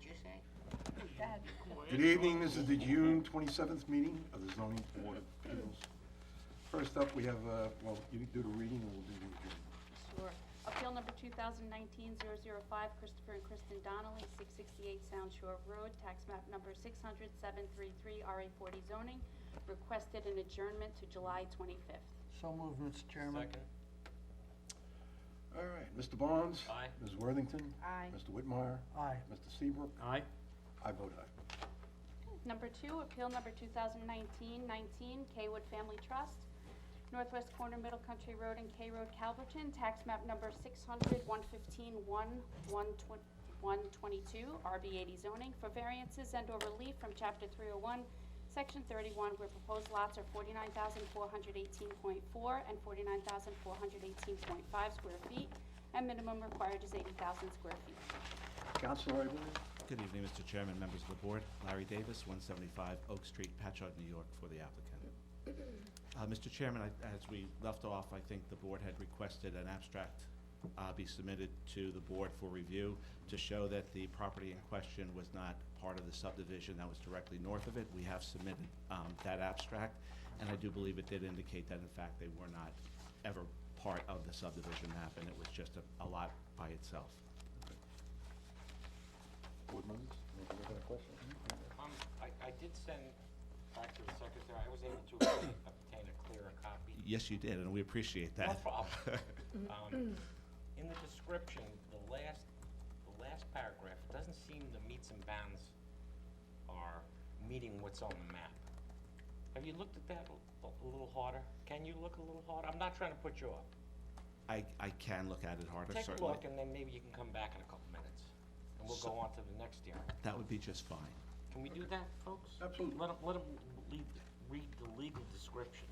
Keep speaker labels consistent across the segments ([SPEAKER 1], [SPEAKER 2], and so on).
[SPEAKER 1] did you say?
[SPEAKER 2] Dad.
[SPEAKER 3] Good evening, this is the June 27th meeting of the Zoning Board of Appeals. First up, we have, well, you can do the reading and we'll do the adjournment.
[SPEAKER 2] Sure. Appeal number 2019-005, Christopher and Kristen Donnelly, 668 Sound Shore Road, tax map number 600-733, RA40 zoning, requested an adjournment to July 25th.
[SPEAKER 4] So moved, Mr. Chairman.
[SPEAKER 1] Second.
[SPEAKER 3] All right, Mr. Barnes?
[SPEAKER 1] Aye.
[SPEAKER 3] Ms. Worthington?
[SPEAKER 2] Aye.
[SPEAKER 3] Mr. Whitmire?
[SPEAKER 4] Aye.
[SPEAKER 3] Mr. Seabrook?
[SPEAKER 5] Aye.
[SPEAKER 3] I vote aye.
[SPEAKER 2] Number 2, appeal number 2019-19, Kaywood Family Trust, Northwest Corner Middle Country Road and K Road, Calverton, tax map number 600-115-122, RB80 zoning, for variances and/or relief from Chapter 301, Section 31, where proposed lots are 49,418.4 and 49,418.5 square feet, and minimum required is 80,000 square feet.
[SPEAKER 3] Counselor, I believe?
[SPEAKER 6] Good evening, Mr. Chairman, members of the board. Larry Davis, 175 Oak Street, Patchogue, New York, for the applicant. Mr. Chairman, as we left off, I think the board had requested an abstract be submitted to the board for review to show that the property in question was not part of the subdivision that was directly north of it. We have submitted that abstract, and I do believe it did indicate that, in fact, they were not ever part of the subdivision map, and it was just a lot by itself.
[SPEAKER 3] Board members, anybody got a question?
[SPEAKER 1] I did send back to the secretary, I was able to obtain a clearer copy.
[SPEAKER 6] Yes, you did, and we appreciate that.
[SPEAKER 1] No problem. In the description, the last paragraph, it doesn't seem the meets and bounds are meeting what's on the map. Have you looked at that a little harder? Can you look a little harder? I'm not trying to put you up.
[SPEAKER 6] I can look at it harder,
[SPEAKER 1] Take a
[SPEAKER 6] certainly.
[SPEAKER 1] look, and then maybe you can come back in a couple minutes, and we'll go on to the next hearing.
[SPEAKER 6] That would be just fine.
[SPEAKER 1] Can we do that, folks?
[SPEAKER 3] Absolutely.
[SPEAKER 1] Let them read the legal description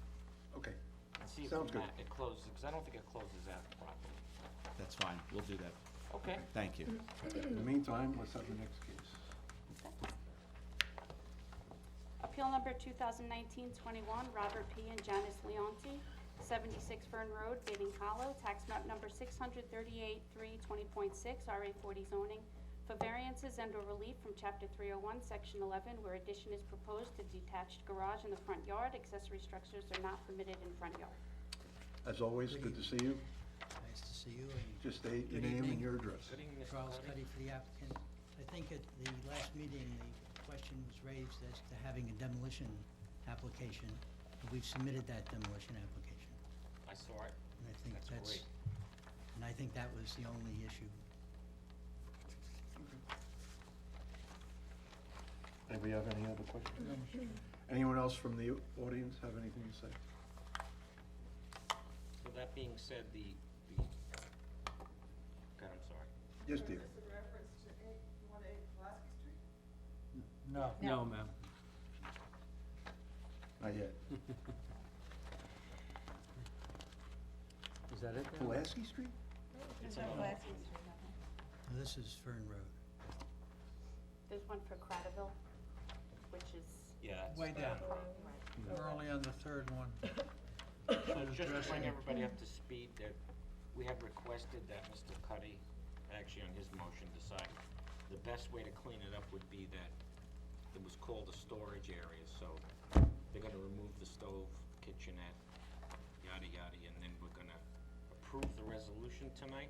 [SPEAKER 3] Okay,
[SPEAKER 1] and see if
[SPEAKER 3] Sounds good.
[SPEAKER 1] it closes, because I don't think it closes out properly.
[SPEAKER 6] That's fine. We'll do that.
[SPEAKER 1] Okay.
[SPEAKER 6] Thank you.
[SPEAKER 3] in the meantime, let's have the next case.
[SPEAKER 2] Appeal number 2019-21, Robert P. and Janice Leonti, 76 Fern Road, Bathing Hollow, tax map number 638-320.6, RA40 zoning, for variances and/or relief from Chapter 301, Section 11, where addition is proposed to detached garage in the front yard. Accessory structures are not permitted in front yard.
[SPEAKER 3] As always, good to see you.
[SPEAKER 4] Nice to see you. And
[SPEAKER 3] Just state your
[SPEAKER 4] Good
[SPEAKER 3] name and
[SPEAKER 4] evening.
[SPEAKER 3] your address.
[SPEAKER 1] Good evening, Mr.
[SPEAKER 4] Charles
[SPEAKER 1] Cuddy.
[SPEAKER 4] Cuddy for the applicant. I think at the last meeting, the question was raised as to having a demolition application. We've submitted that demolition application.
[SPEAKER 1] I saw it.
[SPEAKER 4] And I think
[SPEAKER 1] That's
[SPEAKER 4] that's,
[SPEAKER 1] great.
[SPEAKER 4] and I think that was the only issue.
[SPEAKER 3] Anybody have any other questions? Anyone else from the audience have anything to say?
[SPEAKER 1] So that being said, God, I'm sorry.
[SPEAKER 3] Yes, dear.
[SPEAKER 7] Is this in reference to 818 Pulaski Street?
[SPEAKER 4] No.
[SPEAKER 5] No, ma'am.
[SPEAKER 3] Not yet.
[SPEAKER 5] Is that it? then?
[SPEAKER 3] Pulaski Street?
[SPEAKER 1] It's
[SPEAKER 2] No,
[SPEAKER 1] on-
[SPEAKER 2] Pulaski Street, no.
[SPEAKER 4] This is Fern Road.
[SPEAKER 2] There's one for Cradaville, which is,
[SPEAKER 1] Yeah. that's-
[SPEAKER 8] Way down. We're only on the third one.
[SPEAKER 1] So just to bring everybody up to speed, that we had requested that Mr. Cuddy, actually on his motion, decide the best way to clean it up would be that it was called a storage area, so they're gonna remove the stove, kitchenette, yada yada, and then we're gonna approve the resolution tonight,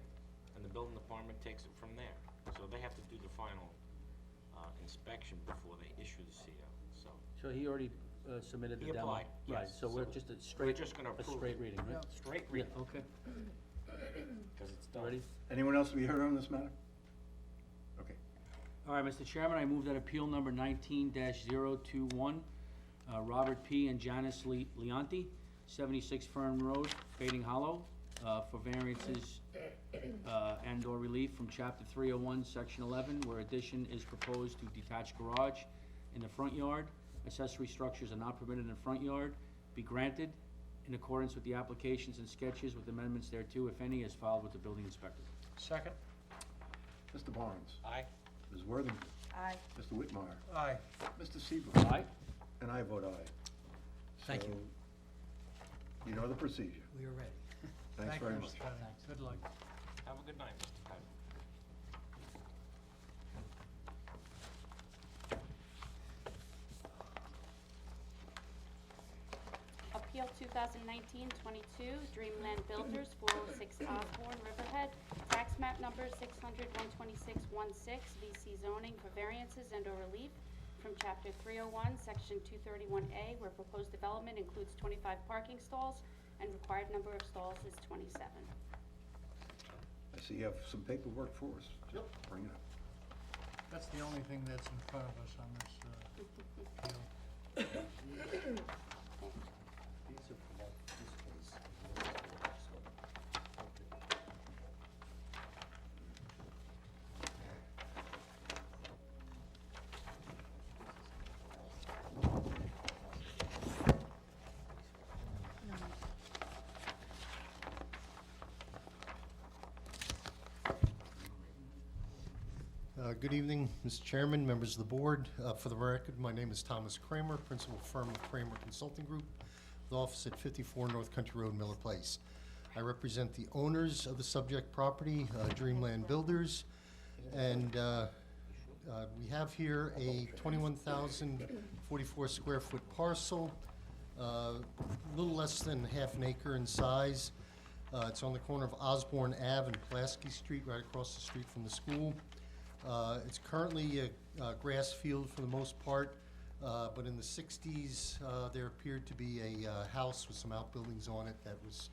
[SPEAKER 1] and the building department takes it from there. So they have to do the final inspection before they issue the CO, so.
[SPEAKER 5] So he already submitted the
[SPEAKER 1] He
[SPEAKER 5] demo?
[SPEAKER 1] applied,
[SPEAKER 5] Right,
[SPEAKER 1] yes.
[SPEAKER 5] so we're
[SPEAKER 1] So
[SPEAKER 5] just a
[SPEAKER 1] we're
[SPEAKER 5] straight,
[SPEAKER 1] just gonna
[SPEAKER 5] a
[SPEAKER 1] approve
[SPEAKER 5] straight
[SPEAKER 1] it.
[SPEAKER 5] reading, right?
[SPEAKER 1] Straight
[SPEAKER 5] Yeah,
[SPEAKER 1] reading,
[SPEAKER 5] okay.
[SPEAKER 1] because it's done.
[SPEAKER 5] Ready?
[SPEAKER 3] Anyone else to be heard on this matter? Okay.
[SPEAKER 5] All right, Mr. Chairman, I move that appeal number 19-021, Robert P. and Janice Leonti, 76 Fern Road, Bathing Hollow, for variances and/or relief from Chapter 301, Section 11, where addition is proposed to detached garage in the front yard. Accessory structures are not permitted in the front yard. Be granted in accordance with the applications and sketches with amendments thereto, if any, as filed with the building inspector.
[SPEAKER 8] Second?
[SPEAKER 3] Mr. Barnes?
[SPEAKER 1] Aye.
[SPEAKER 3] Ms. Worthington?
[SPEAKER 2] aye.
[SPEAKER 3] Mr. Whitmire?
[SPEAKER 8] Aye.
[SPEAKER 3] Mr. Seabrook?
[SPEAKER 5] Aye?
[SPEAKER 3] And I vote aye.
[SPEAKER 4] Thank you.
[SPEAKER 3] So, you know the procedure.
[SPEAKER 4] We are ready.
[SPEAKER 3] Thanks
[SPEAKER 8] Thank
[SPEAKER 3] very
[SPEAKER 8] you,
[SPEAKER 3] much.
[SPEAKER 8] Mr. Cuddy. Good luck.
[SPEAKER 1] Have a good night, Mr. Cuddy.
[SPEAKER 2] Appeal 2019-22, Dreamland Builders, 406 Osborne, Riverhead, tax map number 600-126-16, VC zoning for variances and/or relief from Chapter 301, Section 231A, where proposed development includes 25 parking stalls and required number of stalls is 27.
[SPEAKER 3] I see you have some paperwork for us. Just bring it up.
[SPEAKER 8] That's the only thing that's in front of us on this, appeal.
[SPEAKER 9] Good evening, Mr. Chairman, members of the board. For the record, my name is Thomas Kramer, principal firm of Kramer Consulting Group, with office at 54 North Country Road, Miller Place. I represent the owners of the subject property, Dreamland Builders, and we have here a 21,044 square foot parcel, a little less than half an acre in size. It's on the corner of Osborne Ave and Pulaski Street, right across the street from the school. It's currently a grass field for the most part, but in the 60s, there appeared to be a house with some outbuildings on it that was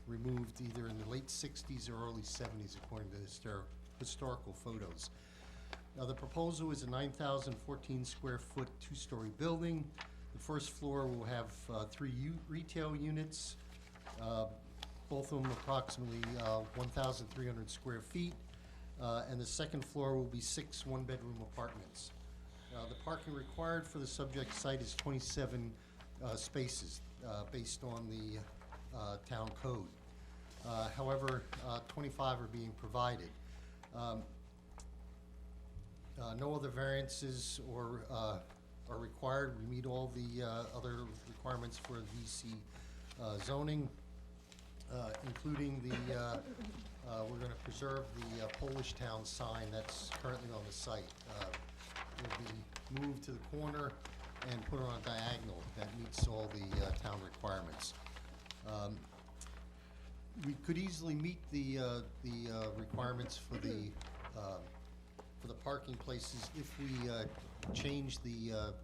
[SPEAKER 9] removed either in the late 60s or early 70s, according to historical photos. Now, the proposal is a 9,014 square foot two-story building. The first floor will have 3 retail units, both of them approximately 1,300 square feet. And the second floor will be 6 one-bedroom apartments. The parking required for the subject site is 27 spaces, based on the town code. However, 25 are being provided. No other variances are required. We meet all the other requirements for VC zoning, including the we're going to preserve the Polish Town sign that's currently on the site. Will be moved to the corner and put on a diagonal that meets all the town requirements. We could easily meet the requirements for the parking places if we change the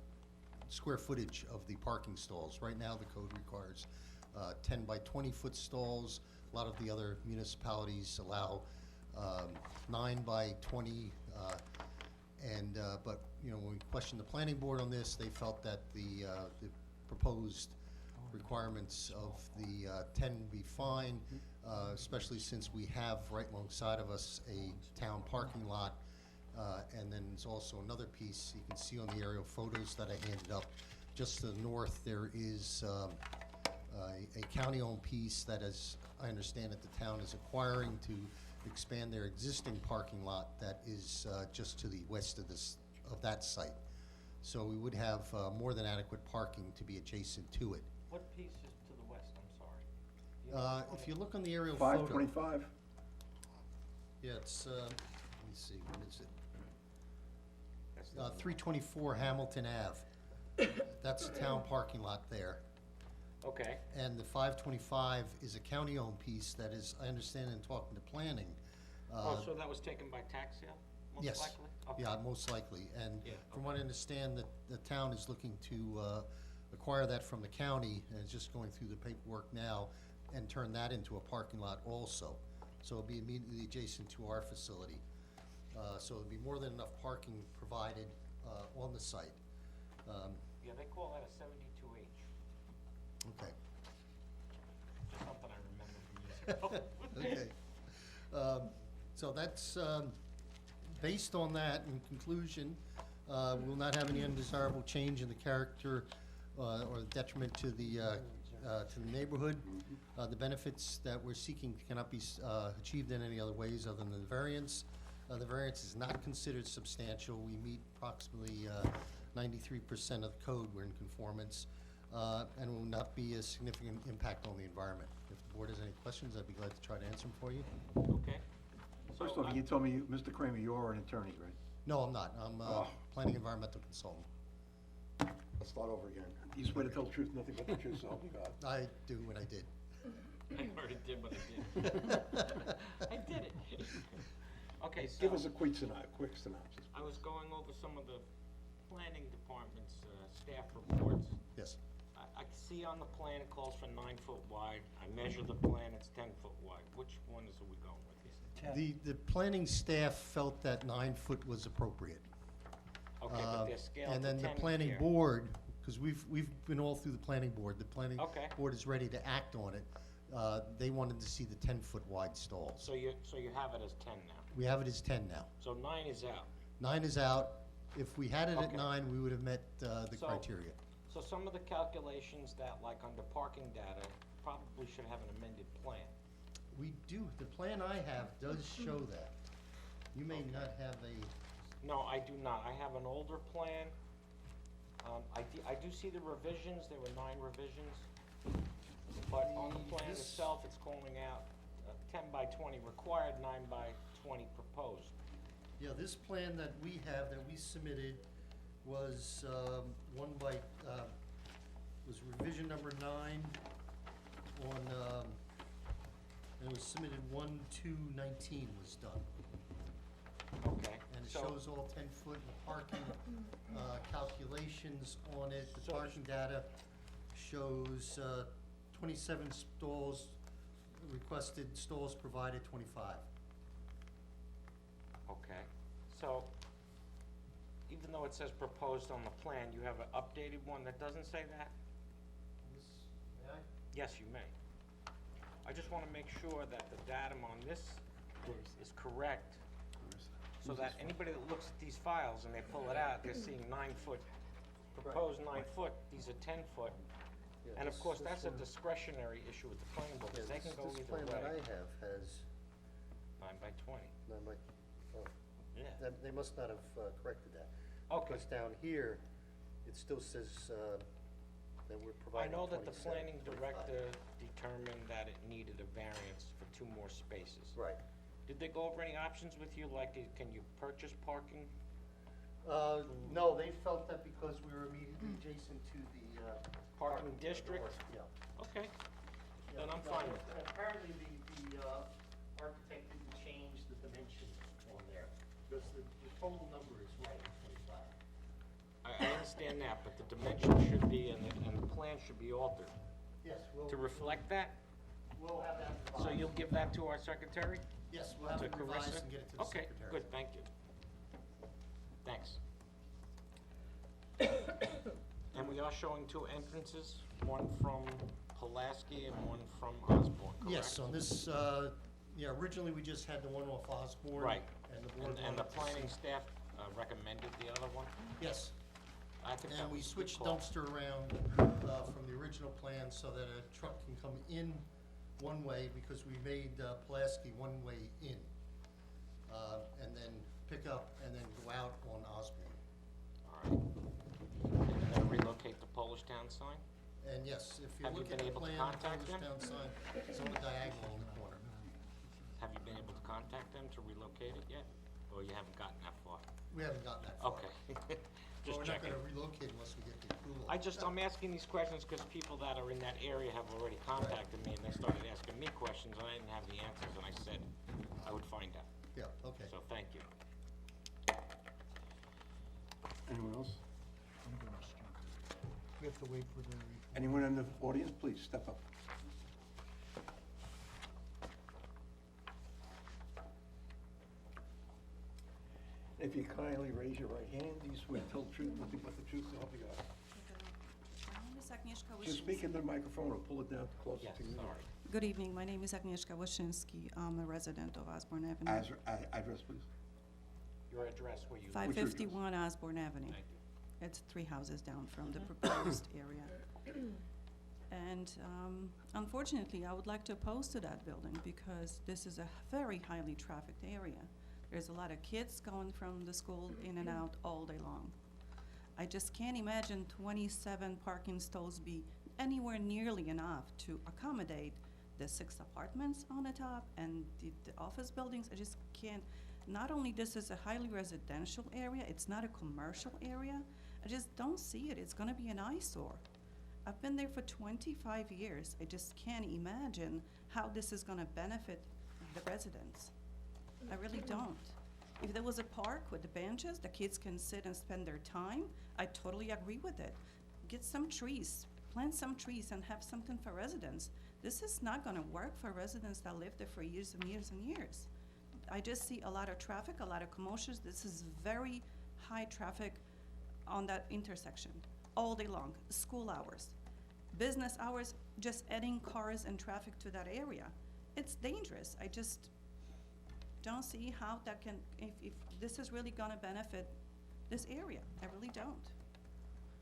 [SPEAKER 9] square footage of the parking stalls. Right now, the code requires 10 by 20 foot stalls. A lot of the other municipalities allow 9 by 20, but you know, when we questioned the planning board on this, they felt that the proposed requirements of the 10 would be fine, especially since we have right alongside of us a town parking lot, and then there's also another piece you can see on the aerial photos that I handed up. Just to the north, there is a county-owned piece that, as I understand it, the town is acquiring to expand their existing parking lot that is just to the west of that site. So we would have more than adequate parking to be adjacent to it.
[SPEAKER 1] What piece is to the west, I'm sorry?
[SPEAKER 9] If you look on the aerial photo.
[SPEAKER 3] 525?
[SPEAKER 9] Yeah, it's, let me see, what is it?
[SPEAKER 1] That's the-
[SPEAKER 9] 324 Hamilton Ave. That's the town parking lot there.
[SPEAKER 1] Okay,
[SPEAKER 9] And the 525 is a county-owned piece that is, I understand in talking to planning.
[SPEAKER 1] so that was taken by tax sale, most
[SPEAKER 9] Yes.
[SPEAKER 1] likely? Okay.
[SPEAKER 9] Yeah, most likely. And
[SPEAKER 1] Yeah,
[SPEAKER 9] from what I understand, the town is looking to acquire that from the county, and is just going through the paperwork now, and turn that into a parking lot also. So it'll be immediately adjacent to our facility. So it'll be more than enough parking provided on the site.
[SPEAKER 1] Yeah, they call that a 72H,
[SPEAKER 9] Okay.
[SPEAKER 1] just something I remember from years ago.
[SPEAKER 9] Okay. So that's, based on that, in conclusion, we will not have any undesirable change in the character or detriment to the neighborhood. The benefits that we're seeking cannot be achieved in any other ways other than the variance. The variance is not considered substantial. We meet approximately 93% of the code. We're in conformance, and will not be a significant impact on the environment. If the board has any questions, I'd be glad to try to answer them for you.
[SPEAKER 1] Okay.
[SPEAKER 3] First
[SPEAKER 1] So
[SPEAKER 3] off, you told me, Mr. Kramer, you are an attorney, right?
[SPEAKER 9] No, I'm not. I'm
[SPEAKER 3] Oh.
[SPEAKER 9] planning environmental consultant.
[SPEAKER 3] Start over again. You swear to tell the truth, nothing but the truth, so help you God.
[SPEAKER 9] I do what I did.
[SPEAKER 1] I already did what I did. I did it. Okay, so.
[SPEAKER 3] Give us a quick synopsis.
[SPEAKER 1] I was going over some of the planning department's, staff reports.
[SPEAKER 9] Yes.
[SPEAKER 1] I see on the plan it calls for 9 foot wide. I measure the plan, it's 10 foot wide. Which one are we going with here?
[SPEAKER 9] The planning staff felt that 9 foot was appropriate.
[SPEAKER 1] Okay, but they're scaled to 10
[SPEAKER 9] And then the planning
[SPEAKER 1] here.
[SPEAKER 9] board, because we've been all through the planning board, the planning
[SPEAKER 1] Okay.
[SPEAKER 9] board is ready to act on it. They wanted to see the 10-foot wide stalls.
[SPEAKER 1] So you have it as 10 now.
[SPEAKER 9] We have it as 10 now.
[SPEAKER 1] So 9 is out.
[SPEAKER 9] 9 is out. If we had it at
[SPEAKER 1] Okay.
[SPEAKER 9] 9, we would have met the
[SPEAKER 1] So-
[SPEAKER 9] criteria.
[SPEAKER 1] So some of the calculations that, like under parking data, probably should have an amended plan.
[SPEAKER 9] We do, the plan I have does show that. You may
[SPEAKER 1] Okay.
[SPEAKER 9] not have a,
[SPEAKER 1] No, I do not. I have an older plan. I do see the revisions, there were 9 revisions. But on the plan
[SPEAKER 9] This-
[SPEAKER 1] itself, it's calling out 10 by 20 required, 9 by 20 proposed.
[SPEAKER 9] yeah, this plan that we have, that we submitted, was was revision number 9 on, and it was submitted 1/2/19 was done.
[SPEAKER 1] Okay.
[SPEAKER 9] And it
[SPEAKER 1] So-
[SPEAKER 9] shows all 10-foot and the parking calculations on it. The
[SPEAKER 1] So-
[SPEAKER 9] parking data shows 27 stalls, requested stalls provided 25.
[SPEAKER 1] Okay, so even though it says proposed on the plan, you have an updated one that doesn't say that?
[SPEAKER 9] May I?
[SPEAKER 1] Yes, you may. I just want to make sure that the datum on this is correct, so that anybody that looks at these files and they pull it out, they're seeing 9 foot, proposed 9 foot, these are 10 foot. And of course, that's a discretionary issue with the planning board, because they can go either
[SPEAKER 10] This plan that I
[SPEAKER 1] way.
[SPEAKER 10] have has
[SPEAKER 1] 9 by 20,
[SPEAKER 10] 9 by, oh,
[SPEAKER 1] yeah.
[SPEAKER 10] they must not have corrected that.
[SPEAKER 1] Okay.
[SPEAKER 10] Because down here, it still says that we're
[SPEAKER 1] I
[SPEAKER 10] providing 27.
[SPEAKER 1] know that the planning
[SPEAKER 10] 25.
[SPEAKER 1] director determined that it needed a variance for 2 more spaces.
[SPEAKER 10] Right.
[SPEAKER 1] Did they go over any options with you, like, can you purchase parking?
[SPEAKER 10] No, they felt that because we were immediately adjacent to the
[SPEAKER 1] Parking district?
[SPEAKER 10] Yeah.
[SPEAKER 1] Okay,
[SPEAKER 10] Yeah,
[SPEAKER 1] then I'm
[SPEAKER 10] no,
[SPEAKER 1] fine with
[SPEAKER 10] and
[SPEAKER 1] that.
[SPEAKER 10] apparently, the architect didn't change the dimension on there, because the total number is right, 25.
[SPEAKER 1] I understand that, but the dimension should be, and the plan should be altered
[SPEAKER 10] Yes, we'll.
[SPEAKER 1] to reflect that?
[SPEAKER 10] We'll have that
[SPEAKER 1] So
[SPEAKER 10] revised.
[SPEAKER 1] you'll give that to our secretary?
[SPEAKER 9] Yes, we'll have
[SPEAKER 1] To
[SPEAKER 9] it revised
[SPEAKER 1] Carissa?
[SPEAKER 9] and get it to the secretary.
[SPEAKER 1] Okay, good, thank you. Thanks. And we are showing 2 entrances, one from Pulaski and one from Osborne, correct?
[SPEAKER 9] Yes, on this, yeah, originally we just had the one off Osborne.
[SPEAKER 1] Right.
[SPEAKER 9] And the board
[SPEAKER 1] And the
[SPEAKER 9] wanted to
[SPEAKER 1] planning
[SPEAKER 9] see-
[SPEAKER 1] staff recommended the other one?
[SPEAKER 9] Yes,
[SPEAKER 1] I think that
[SPEAKER 9] and we
[SPEAKER 1] was a good
[SPEAKER 9] switched
[SPEAKER 1] call.
[SPEAKER 9] dumpster around from the original plan so that a truck can come in one way, because we made Pulaski one way in. And then pick up and then go out on Osborne.
[SPEAKER 1] All right. And you're gonna relocate the Polish Town sign?
[SPEAKER 9] And yes, if you
[SPEAKER 1] Have you
[SPEAKER 9] look at
[SPEAKER 1] been
[SPEAKER 9] the
[SPEAKER 1] able to
[SPEAKER 9] plan,
[SPEAKER 1] contact them?
[SPEAKER 9] Polish Town sign, it's on the diagonal in the corner.
[SPEAKER 1] Have you been able to contact them to relocate it yet? Or you haven't gotten that far?
[SPEAKER 9] We haven't gotten that far.
[SPEAKER 1] Okay.
[SPEAKER 9] But
[SPEAKER 1] Just
[SPEAKER 9] we're not
[SPEAKER 1] checking.
[SPEAKER 9] gonna relocate unless we get the approval.
[SPEAKER 1] I'm asking these questions because people that are in that area have already contacted me and they started asking me questions and I didn't have the answers and I said I would find out.
[SPEAKER 9] Yeah, okay.
[SPEAKER 1] So thank you.
[SPEAKER 3] Anyone else?
[SPEAKER 8] We have to wait for the report.
[SPEAKER 3] Anyone in the audience, please step up. If you kindly raise your right hand, do you swear to tell the truth, nothing but the truth, so help you God?
[SPEAKER 11] My name is Agnieszka
[SPEAKER 3] Just speak
[SPEAKER 11] Wyszyńska.
[SPEAKER 3] into the microphone or pull it down closer
[SPEAKER 1] Yes,
[SPEAKER 3] to you.
[SPEAKER 1] sorry.
[SPEAKER 11] Good evening, my name is Agnieszka Wyszyński. I'm a resident of Osborne Avenue.
[SPEAKER 3] Address, please.
[SPEAKER 1] Your address where you live.
[SPEAKER 11] 551 Osborne Avenue.
[SPEAKER 1] Thank you.
[SPEAKER 11] It's 3 houses down from the proposed area. And unfortunately, I would like to oppose to that building because this is a very highly trafficked area. There's a lot of kids going from the school in and out all day long. I just can't imagine 27 parking stalls be anywhere nearly enough to accommodate the 6 apartments on the top and the office buildings. I just can't. Not only this is a highly residential area, it's not a commercial area, I just don't see it. It's gonna be an eyesore. I've been there for 25 years. I just can't imagine how this is gonna benefit the residents. I really don't. If there was a park with the benches, the kids can sit and spend their time, I totally agree with it. Get some trees, plant some trees and have something for residents. This is not gonna work for residents that live there for years and years and years. I just see a lot of traffic, a lot of commotions. This is very high traffic on that intersection all day long, school hours, business hours, just adding cars and traffic to that area. It's dangerous. I just don't see how that can, if this is really gonna benefit this area. I really don't.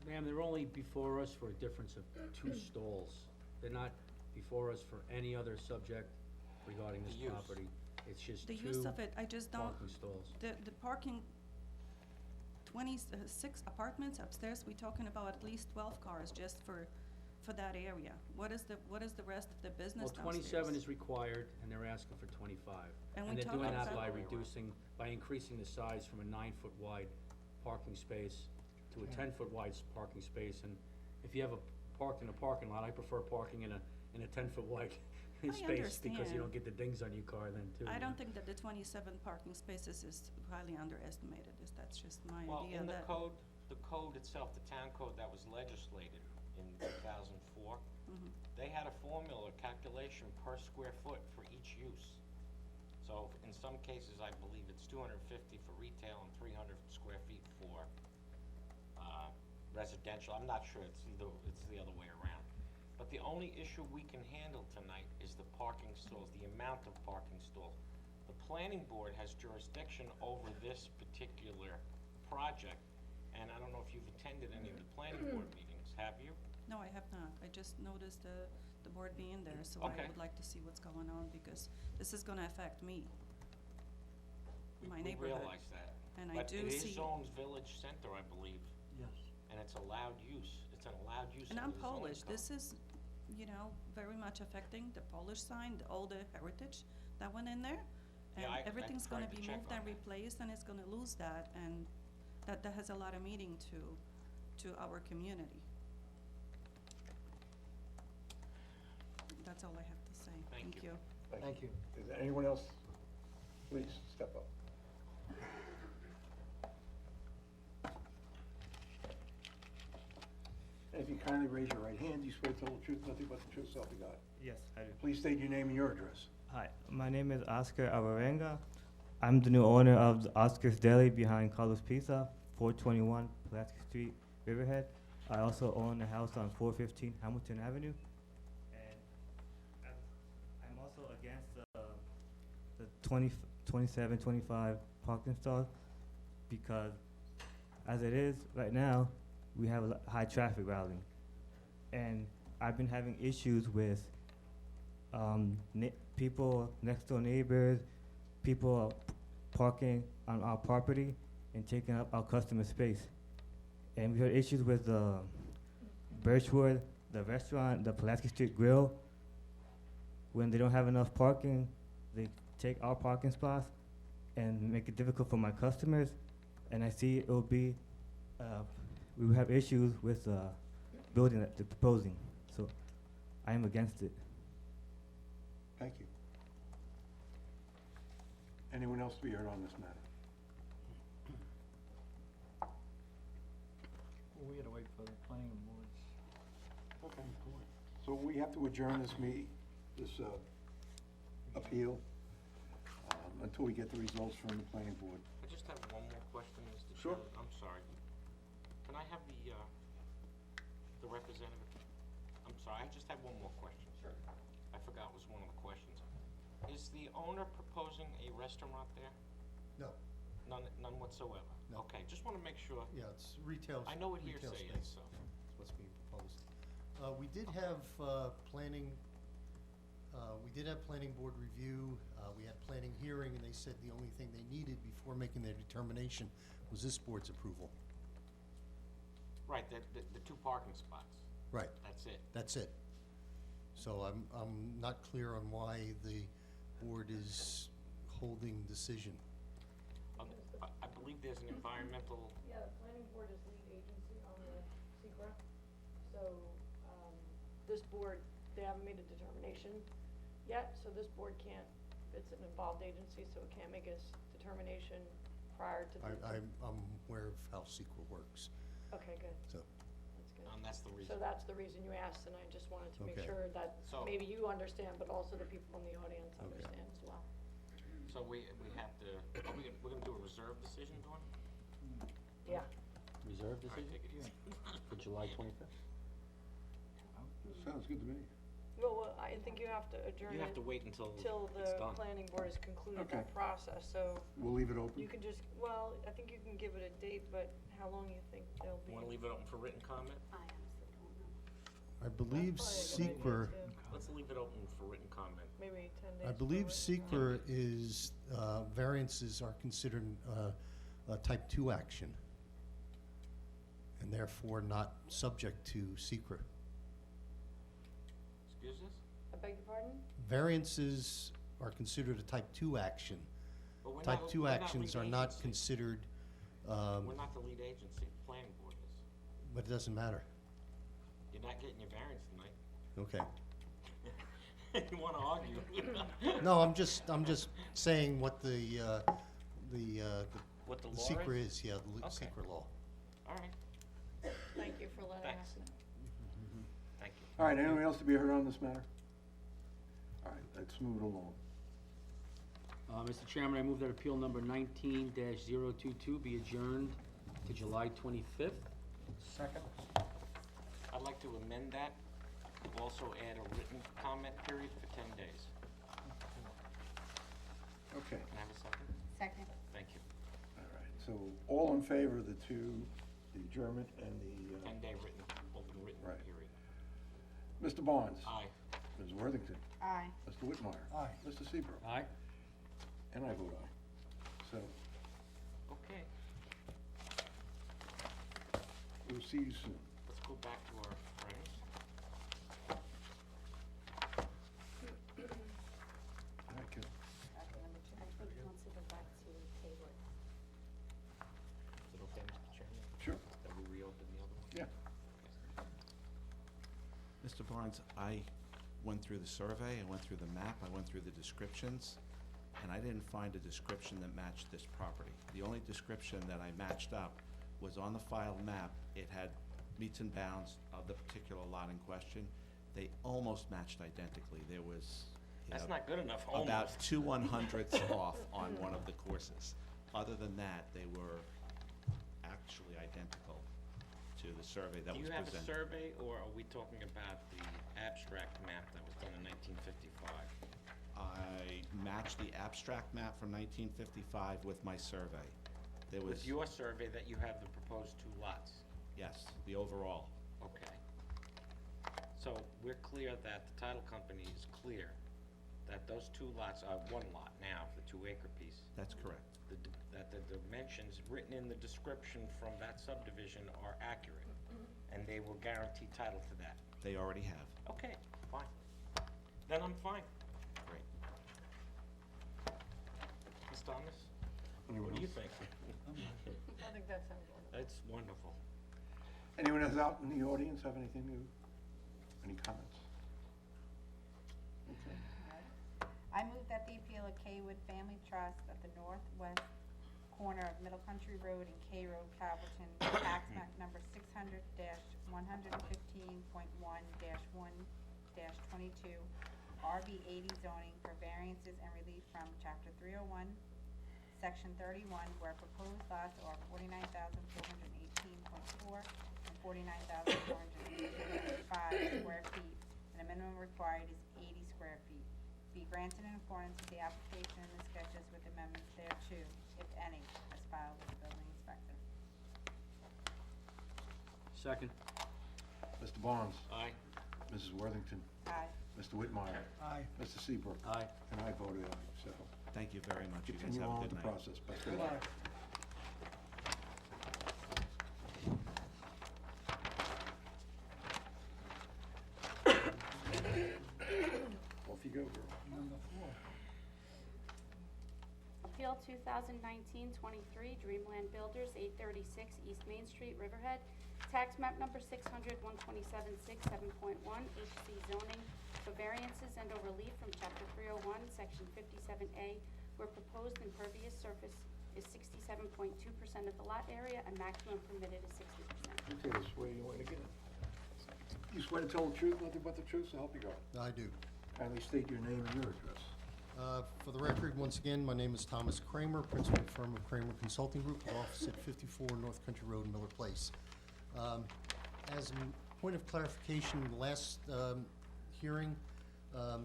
[SPEAKER 5] Ma'am, they're only before us for a difference of 2 stalls. They're not before us for any other subject regarding this
[SPEAKER 1] The use.
[SPEAKER 5] property. It's just 2
[SPEAKER 11] The use of it, I just don't,
[SPEAKER 5] parking stalls.
[SPEAKER 11] the parking, 26 apartments upstairs, we're talking about at least 12 cars just for that area. What is the rest of the business
[SPEAKER 5] Well,
[SPEAKER 11] downstairs?
[SPEAKER 5] 27 is required, and they're asking for 25.
[SPEAKER 11] And
[SPEAKER 5] And
[SPEAKER 11] we
[SPEAKER 5] they're
[SPEAKER 11] talk
[SPEAKER 5] doing that
[SPEAKER 11] about-
[SPEAKER 5] by increasing the size from a 9-foot wide parking space to a 10-foot wide parking space. And if you have parked in a parking lot, I prefer parking in a 10-foot wide space, because you
[SPEAKER 11] understand.
[SPEAKER 5] don't get the dings on your car then, too.
[SPEAKER 11] I
[SPEAKER 5] you
[SPEAKER 11] don't
[SPEAKER 5] know?
[SPEAKER 11] think that the 27 parking spaces is highly underestimated. That's just my
[SPEAKER 1] Well,
[SPEAKER 11] idea.
[SPEAKER 1] in the
[SPEAKER 11] that-
[SPEAKER 1] code itself, the town code that was legislated in 2004,
[SPEAKER 11] Mhm.
[SPEAKER 1] they had a formula, calculation per square foot for each use. So in some cases, I believe it's 250 for retail and 300 square feet for residential. I'm not sure, it's the other way around. But the only issue we can handle tonight is the parking stalls, the amount of parking stalls. The planning board has jurisdiction over this particular project, and I don't know if you've attended any of the planning board meetings, have you?
[SPEAKER 11] No, I have not. I just noticed the board being there, so I
[SPEAKER 1] Okay.
[SPEAKER 11] would like to see what's going on, because this is gonna affect me, my
[SPEAKER 1] We
[SPEAKER 11] neighborhood.
[SPEAKER 1] realize that.
[SPEAKER 11] And I
[SPEAKER 1] But
[SPEAKER 11] do
[SPEAKER 1] it is
[SPEAKER 11] see,
[SPEAKER 1] zoned village center, I believe,
[SPEAKER 8] Yes.
[SPEAKER 1] and it's allowed use. It's an allowed use
[SPEAKER 11] and
[SPEAKER 1] under
[SPEAKER 11] I'm
[SPEAKER 1] the zoning
[SPEAKER 11] Polish.
[SPEAKER 1] code.
[SPEAKER 11] This is, very much affecting the Polish sign, all the heritage that went in there.
[SPEAKER 1] Yeah,
[SPEAKER 11] And
[SPEAKER 1] I
[SPEAKER 11] everything's gonna
[SPEAKER 1] tried to
[SPEAKER 11] be
[SPEAKER 1] check
[SPEAKER 11] moved
[SPEAKER 1] on
[SPEAKER 11] and
[SPEAKER 1] that.
[SPEAKER 11] replaced, and it's gonna lose that, and that has a lot of meaning to our community. That's all I have to say.
[SPEAKER 1] Thank you.
[SPEAKER 8] Thank you.
[SPEAKER 3] Is there anyone else? Please, step up. And if you kindly raise your right hand, you swear to tell the truth, nothing but the truth, so help you God.
[SPEAKER 12] Yes, I do.
[SPEAKER 3] Please state your name and your address.
[SPEAKER 12] Hi, my name is Oscar Alvarenga. I'm the new owner of the Oscar's Deli behind Carlos Pizza, 421 Pulaski Street, Riverhead. I also own a house on 415 Hamilton Avenue. And I'm also against the 27, 25 parking stalls, because as it is right now, we have high traffic routing. And I've been having issues with people, next door neighbors, people parking on our property and taking up our customer space. And we had issues with Birchwood, the restaurant, the Pulaski Street Grill. When they don't have enough parking, they take our parking spots and make it difficult for my customers. And I see it will be, we will have issues with the building that they're proposing. So I am against it.
[SPEAKER 3] Thank you. Anyone else to be heard on this matter?
[SPEAKER 8] Well, we gotta wait for the planning boards.
[SPEAKER 3] Okay. So we have to adjourn this appeal, until we get the results from the planning board.
[SPEAKER 1] I just have one more question, Mr.
[SPEAKER 3] Sure.
[SPEAKER 1] Chairman. I'm sorry. Can I have the representative? I'm sorry, I just have one more question. Sure. I forgot was one of the questions. Is the owner proposing a restaurant there?
[SPEAKER 9] No,
[SPEAKER 1] None whatsoever?
[SPEAKER 9] No.
[SPEAKER 1] Okay, just wanna make sure.
[SPEAKER 9] yeah, it's retail.
[SPEAKER 1] I know what
[SPEAKER 9] retail
[SPEAKER 1] hearsay
[SPEAKER 9] space.
[SPEAKER 1] is, so.
[SPEAKER 9] That's what's being proposed. We did have planning board review, we had planning hearing, and they said the only thing they needed before making their determination was this board's approval.
[SPEAKER 1] Right, the 2 parking spots,
[SPEAKER 9] Right,
[SPEAKER 1] that's it.
[SPEAKER 9] that's it. So I'm not clear on why the board is holding decision.
[SPEAKER 1] I believe there's an environmental,
[SPEAKER 7] Yeah, the planning board is lead agency secret. So, this board, they haven't made a determination yet, so this board can't, it's an involved agency, so it can't make a determination prior to the.
[SPEAKER 9] I'm aware of how SEQA works,
[SPEAKER 7] Okay, good,
[SPEAKER 9] so,
[SPEAKER 7] that's good.
[SPEAKER 1] That's the reason.
[SPEAKER 7] So that's the reason you asked, and I just wanted to make
[SPEAKER 9] Okay.
[SPEAKER 7] sure that
[SPEAKER 1] So-
[SPEAKER 7] maybe you understand, but also the people in the audience
[SPEAKER 9] Okay.
[SPEAKER 7] understand as well.
[SPEAKER 1] So we have to, we're gonna do a reserve decision, Dawn?
[SPEAKER 7] Yeah,
[SPEAKER 5] Reserve
[SPEAKER 1] All right, take it easy.
[SPEAKER 5] for July 25th?
[SPEAKER 3] Sounds good to me.
[SPEAKER 7] well, I think you have to adjourn
[SPEAKER 1] You have
[SPEAKER 7] it
[SPEAKER 1] to wait until
[SPEAKER 7] till
[SPEAKER 1] it's
[SPEAKER 7] the
[SPEAKER 1] done.
[SPEAKER 7] planning board has concluded
[SPEAKER 3] Okay.
[SPEAKER 7] that process, so
[SPEAKER 3] We'll leave it open?
[SPEAKER 7] you can just, well, I think you can give it a date, but how long you think they'll be?
[SPEAKER 1] Wanna leave it open for written comment?
[SPEAKER 2] I honestly don't know.
[SPEAKER 9] I believe
[SPEAKER 7] That's probably a good idea,
[SPEAKER 9] SEQA,
[SPEAKER 7] too.
[SPEAKER 1] Let's leave it open for written comment.
[SPEAKER 7] Maybe 10 days.
[SPEAKER 9] I
[SPEAKER 7] for
[SPEAKER 9] believe
[SPEAKER 7] written comment.
[SPEAKER 9] SEQA is, variances are considered a type 2 action, and therefore not subject to SEQA.
[SPEAKER 1] Excuse us?
[SPEAKER 7] I beg your pardon?
[SPEAKER 9] Variances are considered a type 2 action.
[SPEAKER 1] But we're
[SPEAKER 9] Type
[SPEAKER 1] not-
[SPEAKER 9] 2
[SPEAKER 1] we're not
[SPEAKER 9] actions
[SPEAKER 1] lead
[SPEAKER 9] are not
[SPEAKER 1] agency.
[SPEAKER 9] considered,
[SPEAKER 1] We're not the lead agency, the planning board is.
[SPEAKER 9] but it doesn't matter.
[SPEAKER 1] You're not getting your variance tonight.
[SPEAKER 9] Okay.
[SPEAKER 1] You wanna argue?
[SPEAKER 9] No, I'm just saying what the
[SPEAKER 1] What the law
[SPEAKER 9] SEQA
[SPEAKER 1] is?
[SPEAKER 9] is, yeah, the
[SPEAKER 1] Okay.
[SPEAKER 9] SEQA law.
[SPEAKER 1] All right,
[SPEAKER 7] Thank you for letting
[SPEAKER 1] Thanks.
[SPEAKER 7] us know.
[SPEAKER 1] thank you.
[SPEAKER 3] All right, anyone else to be heard on this matter? All right, let's move it along.
[SPEAKER 5] Mr. Chairman, I move that appeal number 19-022 be adjourned to July 25th.
[SPEAKER 8] Second?
[SPEAKER 1] I'd like to amend that, also add a written comment period for 10 days.
[SPEAKER 3] Okay,
[SPEAKER 1] Can I have a second?
[SPEAKER 2] Second.
[SPEAKER 1] Thank you.
[SPEAKER 3] all right, so all in favor of the adjournment and the,
[SPEAKER 1] 10-day written, open written
[SPEAKER 3] Right.
[SPEAKER 1] period.
[SPEAKER 3] Mr. Barnes?
[SPEAKER 1] Aye.
[SPEAKER 3] Ms. Worthington?
[SPEAKER 2] Aye.
[SPEAKER 3] Mr. Whitmire?
[SPEAKER 8] Aye.
[SPEAKER 3] Mr. Seabrook?
[SPEAKER 5] Aye.
[SPEAKER 3] And I vote aye. So,
[SPEAKER 1] Okay,
[SPEAKER 3] we'll see you soon.
[SPEAKER 1] let's go back to our friends.
[SPEAKER 3] Thank you.
[SPEAKER 2] I think he wants to go back to Haywood.
[SPEAKER 1] Is it okay, Mr. Chairman,
[SPEAKER 3] Sure.
[SPEAKER 1] that we reopen the other one?
[SPEAKER 3] Yeah.
[SPEAKER 6] Mr. Barnes, I went through the survey, I went through the map, I went through the descriptions, and I didn't find a description that matched this property. The only description that I matched up was on the filed map. It had meets and bounds of the particular lot in question. They almost matched identically. There was, you
[SPEAKER 1] That's
[SPEAKER 6] know,
[SPEAKER 1] not good enough,
[SPEAKER 6] about
[SPEAKER 1] almost.
[SPEAKER 6] 2/100ths off on one of the courses. Other than that, they were actually identical to the survey that
[SPEAKER 1] Do
[SPEAKER 6] was
[SPEAKER 1] you have
[SPEAKER 6] presented.
[SPEAKER 1] a survey, or are we talking about the abstract map that was done in 1955?
[SPEAKER 6] I matched the abstract map from 1955 with my survey. There was,
[SPEAKER 1] With your survey that you have the proposed 2 lots?
[SPEAKER 6] yes, the overall.
[SPEAKER 1] Okay. So we're clear that the title company is clear that those 2 lots are 1 lot now, the 2-acre piece.
[SPEAKER 6] That's correct.
[SPEAKER 1] That the dimensions written in the description from that subdivision are accurate, and they will guarantee title to that.
[SPEAKER 6] They already have.
[SPEAKER 1] Okay, fine. Then I'm fine.
[SPEAKER 6] Great.
[SPEAKER 1] Ms. Thomas,
[SPEAKER 3] Anyone
[SPEAKER 1] what do you
[SPEAKER 3] else?
[SPEAKER 1] think?
[SPEAKER 7] I think that sounds wonderful.
[SPEAKER 1] That's wonderful.
[SPEAKER 3] Anyone else out in the audience have anything new? Any comments? Okay.
[SPEAKER 13] I move that the appeal of Kaywood Family Trust at the northwest corner of Middle Country Road and K Road, Calverton, tax map number 600-115.1-1-22, RB 80 zoning for variances and relief from Chapter 301, Section 31, where proposed lots are 49,418.4 and 49,418.5 square feet, and the minimum required is 80 square feet. Be granted in accordance with the application and the sketches with amendments thereto, if any, as filed with the building inspector.
[SPEAKER 5] Second.
[SPEAKER 3] Mr. Barnes?
[SPEAKER 1] Aye.
[SPEAKER 3] Mrs. Worthington?
[SPEAKER 13] Aye.
[SPEAKER 3] Mr. Whitmire?
[SPEAKER 8] Aye.
[SPEAKER 3] Mr. Seabrook?
[SPEAKER 5] Aye.
[SPEAKER 3] And I voted aye, so
[SPEAKER 6] Thank you very much. You guys
[SPEAKER 3] continue
[SPEAKER 6] have a
[SPEAKER 3] on with
[SPEAKER 6] good
[SPEAKER 3] the
[SPEAKER 6] night.
[SPEAKER 3] process. Best of
[SPEAKER 8] Good
[SPEAKER 3] luck.
[SPEAKER 8] luck.
[SPEAKER 3] Off you go, girl.
[SPEAKER 8] Number 4.
[SPEAKER 2] Appeal 2019-23, Dreamland Builders, 836 East Main Street, Riverhead. Tax map number 600-127-6, 7.1, HC zoning for variances and or relief from Chapter 301, Section 57A, where proposed impervious surface is 67.2% of the lot area and maximum permitted is 60%.
[SPEAKER 3] Okay, this way you want to get it. You swear to tell the truth, nothing but the truth, so help you God.
[SPEAKER 9] I do.
[SPEAKER 3] Kindly state your name and your address.
[SPEAKER 9] For the record, once again, my name is Thomas Kramer, principal firm of Kramer Consulting Group, with office at 54 North Country Road, Miller Place. As a point of clarification, the last hearing, I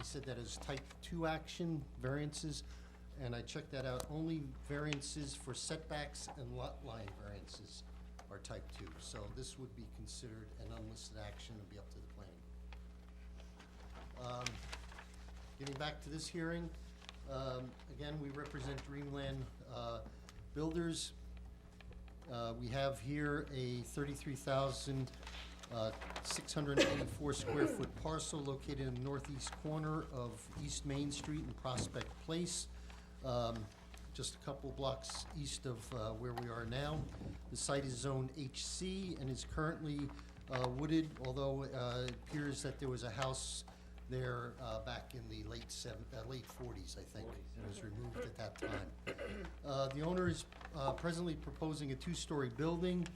[SPEAKER 9] said that is type 2 action variances, and I checked that out. Only variances for setbacks and lot line variances are type 2. So this would be considered an unlisted action and be up to the planning. Getting back to this hearing, again, we represent Dreamland Builders. We have here a 33,684 square foot parcel located in the northeast corner of East Main Street and Prospect Place, just a couple blocks east of where we are now. The site is zoned HC and is currently wooded, although it appears that there was a house there back in the late 40s, I think. It was removed at that time. The owner is presently proposing a 2-story building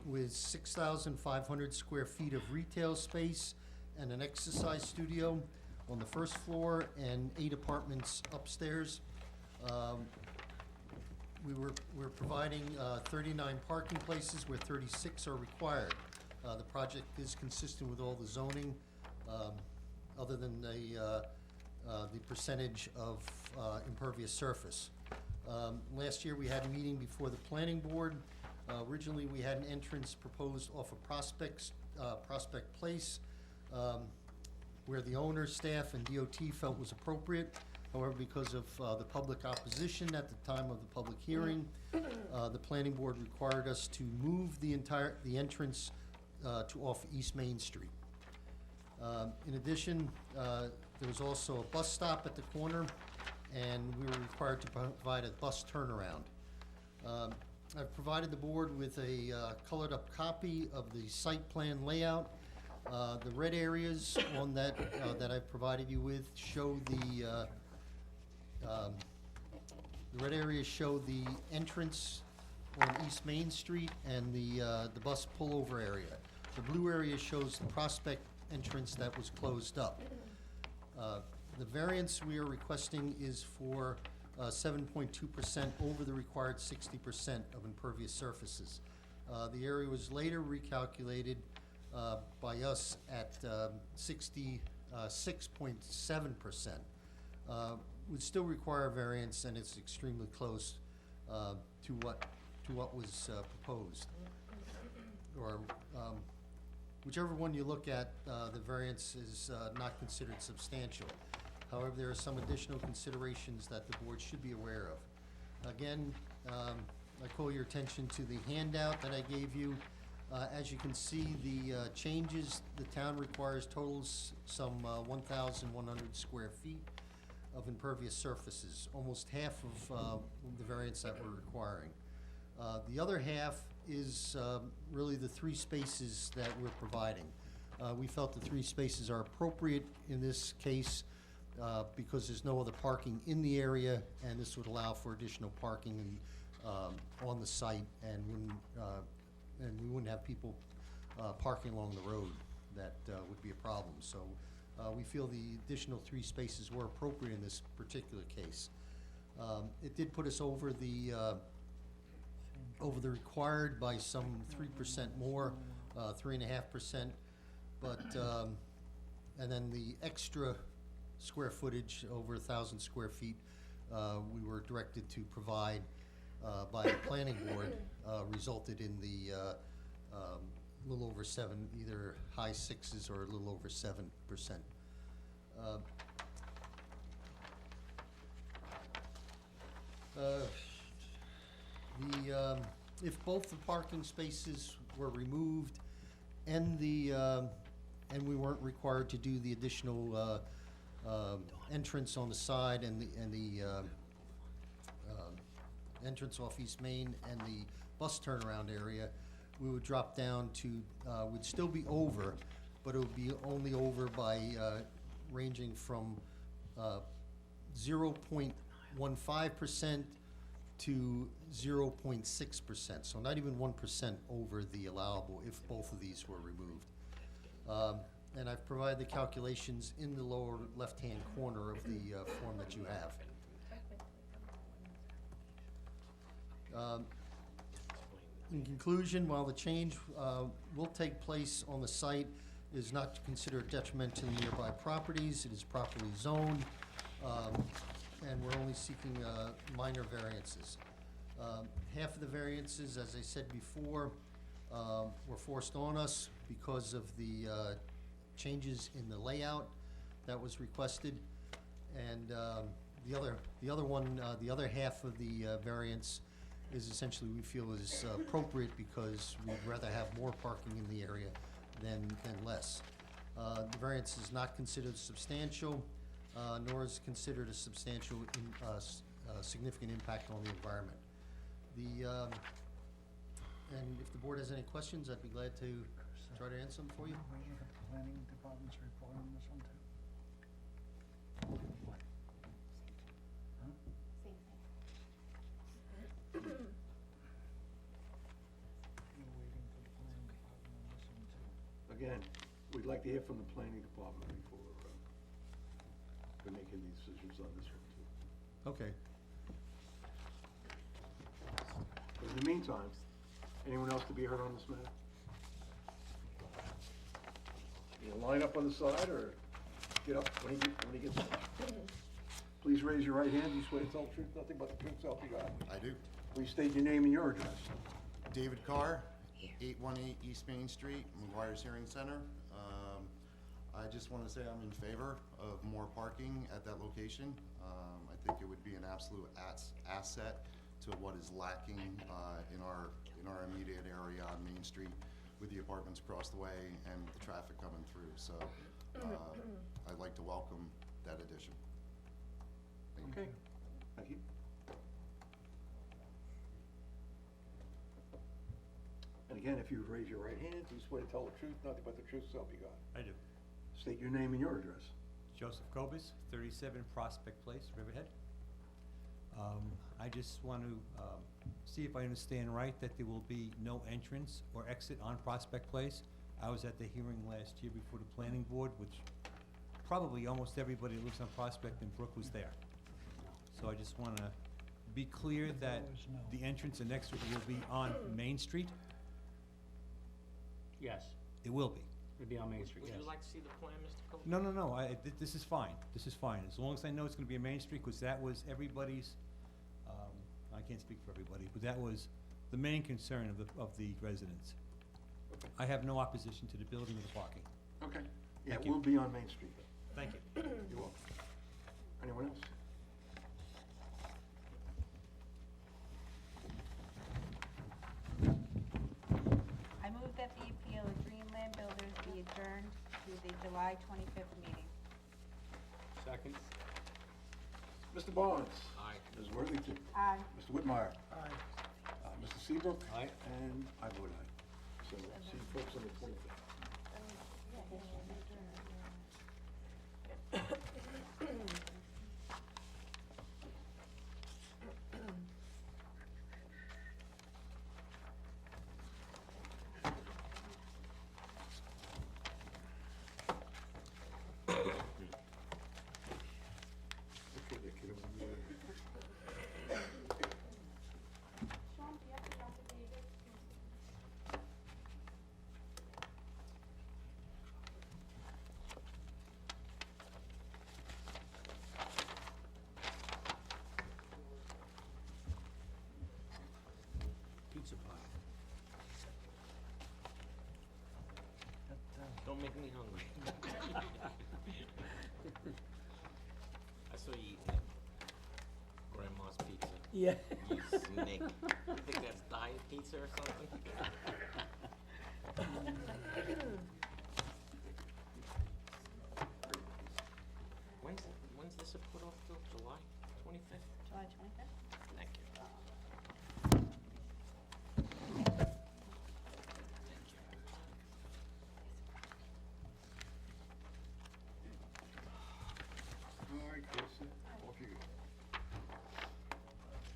[SPEAKER 9] with 6,500 square feet of retail space and an exercise studio on the first floor and 8 apartments upstairs. We're providing 39 parking places where 36 are required. The project is consistent with all the zoning, other than the percentage of impervious surface. Last year, we had a meeting before the planning board. Originally, we had an entrance proposed off of Prospect Place, where the owner, staff, and DOT felt was appropriate. However, because of the public opposition at the time of the public hearing, the planning board required us to move the entrance to off East Main Street. In addition, there was also a bus stop at the corner, and we were required to provide a bus turnaround. I've provided the board with a colored-up copy of the site plan layout. The red areas on that that I've provided you with show the red areas show the entrance on East Main Street and the bus pullover area. The blue area shows the Prospect entrance that was closed up. The variance we are requesting is for 7.2% over the required 60% of impervious surfaces. The area was later recalculated by us at 66.7%. Would still require a variance, and it's extremely close to what was proposed. Or whichever one you look at, the variance is not considered substantial. However, there are some additional considerations that the board should be aware of. Again, I call your attention to the handout that I gave you. As you can see, the changes, the town requires totals some 1,100 square feet of impervious surfaces, almost half of the variance that we're requiring. The other half is really the 3 spaces that we're providing. We felt the 3 spaces are appropriate in this case because there's no other parking in the area, and this would allow for additional parking on the site, and we wouldn't have people parking along the road. That would be a problem. So we feel the additional 3 spaces were appropriate in this particular case. It did put us over the required by some 3% more, 3.5%, but, and then the extra square footage, over 1,000 square feet, we were directed to provide by the planning board, resulted in the little over 7, either high 6s or a little over 7%. If both the parking spaces were removed and and we weren't required to do the additional entrance on the side and the entrance off East Main and the bus turnaround area, we would drop down to, would still be over, but it would be only over by ranging from 0.15% to 0.6%, so not even 1% over the allowable if both of these were removed. And I've provided the calculations in the lower left-hand corner of the form that you have. In conclusion, while the change will take place on the site, it is not considered detrimental to nearby properties. It is properly zoned, and we're only seeking minor variances. Half of the variances, as I said before, were forced on us because of the changes in the layout that was requested. And the other half of the variance is essentially we feel is appropriate because we'd rather have more parking in the area than less. The variance is not considered substantial, nor is considered a substantial, significant impact on the environment. And if the board has any questions, I'd be glad to try to answer them for you.
[SPEAKER 8] We look at the planning department's report on this one too. Huh? We're waiting for the planning department on this one too.
[SPEAKER 3] Again, we'd like to hear from the planning department before we're making these decisions on this one too.
[SPEAKER 9] Okay.
[SPEAKER 3] But in the meantime, anyone else to be heard on this matter? You line up on the side or get up when he gets up. Please raise your right hand. You swear to tell the truth, nothing but the truth, so help you God.
[SPEAKER 14] I do.
[SPEAKER 3] Please state your name and your address.
[SPEAKER 14] David Carr, 818 East Main Street, McGuire's Hearing Center. I just want to say I'm in favor of more parking at that location. I think it would be an absolute asset to what is lacking in our immediate area on Main Street with the apartments across the way and the traffic coming through. So I'd like to welcome that addition. Thank you.
[SPEAKER 3] Okay. Thank you. And again, if you would raise your right hand, you swear to tell the truth, nothing but the truth, so help you God.
[SPEAKER 15] I do.
[SPEAKER 3] State your name and your address.
[SPEAKER 15] Joseph Kobus, 37 Prospect Place, Riverhead. I just want to see if I understand right that there will be no entrance or exit on Prospect Place. I was at the hearing last year before the planning board, which probably almost everybody that lives on Prospect and Brook was there. So I just want to be clear that the entrance and exit will be on Main Street.
[SPEAKER 5] Yes,
[SPEAKER 15] It will be.
[SPEAKER 5] it'd be on Main Street, yes.
[SPEAKER 1] Would you like to see the plan, Mr. Coe?
[SPEAKER 15] No, this is fine, this is fine, as long as I know it's gonna be a Main Street, because that was everybody's, I can't speak for everybody, but that was the main concern of the residents. I have no opposition to the building or the parking.
[SPEAKER 3] Okay. Yeah,
[SPEAKER 15] Thank you.
[SPEAKER 3] we'll be on Main Street.
[SPEAKER 15] Thank you.
[SPEAKER 3] You're welcome. Anyone else?
[SPEAKER 13] I move that the appeal of Greenland Builders be adjourned to the July 25th meeting.
[SPEAKER 5] Second?
[SPEAKER 3] Mr. Barnes?
[SPEAKER 1] Aye.
[SPEAKER 3] Ms. Worthington?
[SPEAKER 13] Aye.
[SPEAKER 3] Mr. Whitmire?
[SPEAKER 8] Aye.
[SPEAKER 3] Mr. Seabrook?
[SPEAKER 5] Aye.
[SPEAKER 3] And I vote aye. So, see you folks on the 25th. Okay, Nick, you don't want to-
[SPEAKER 2] Sean, do you have the affidavit?
[SPEAKER 5] Pizza pie.
[SPEAKER 1] Don't make me hungry. I saw you eating it. Grandma's pizza.
[SPEAKER 5] Yeah.
[SPEAKER 1] You snake. You think that's diet pizza or something? When's this put off till? July 25th?
[SPEAKER 13] July 25th?
[SPEAKER 1] Thank you.
[SPEAKER 3] Lisa, off you go.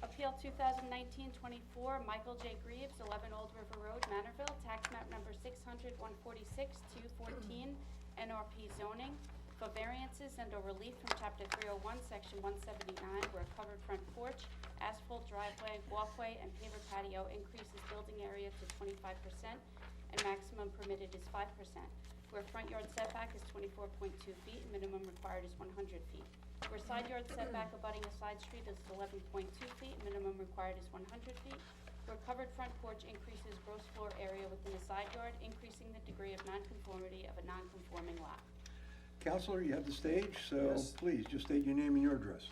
[SPEAKER 2] Appeal 2019-24, Michael J. Greaves, 11 Old River Road, Manorville, tax map number 600-146-214, NRP zoning, for variances and/or relief from Chapter 301, Section 179, where a covered front porch, asphalt driveway, walkway, and paver patio increases building area to 25%, and maximum permitted is 5%, where front yard setback is 24.2 feet, minimum required is 100 feet. Where side yard setback abutting a side street is 11.2 feet, minimum required is 100 feet. Where covered front porch increases gross floor area within a side yard, increasing the degree of nonconformity of a nonconforming lot.
[SPEAKER 3] Counselor, you have the stage, so
[SPEAKER 16] Yes.
[SPEAKER 3] please, just state your name and your address.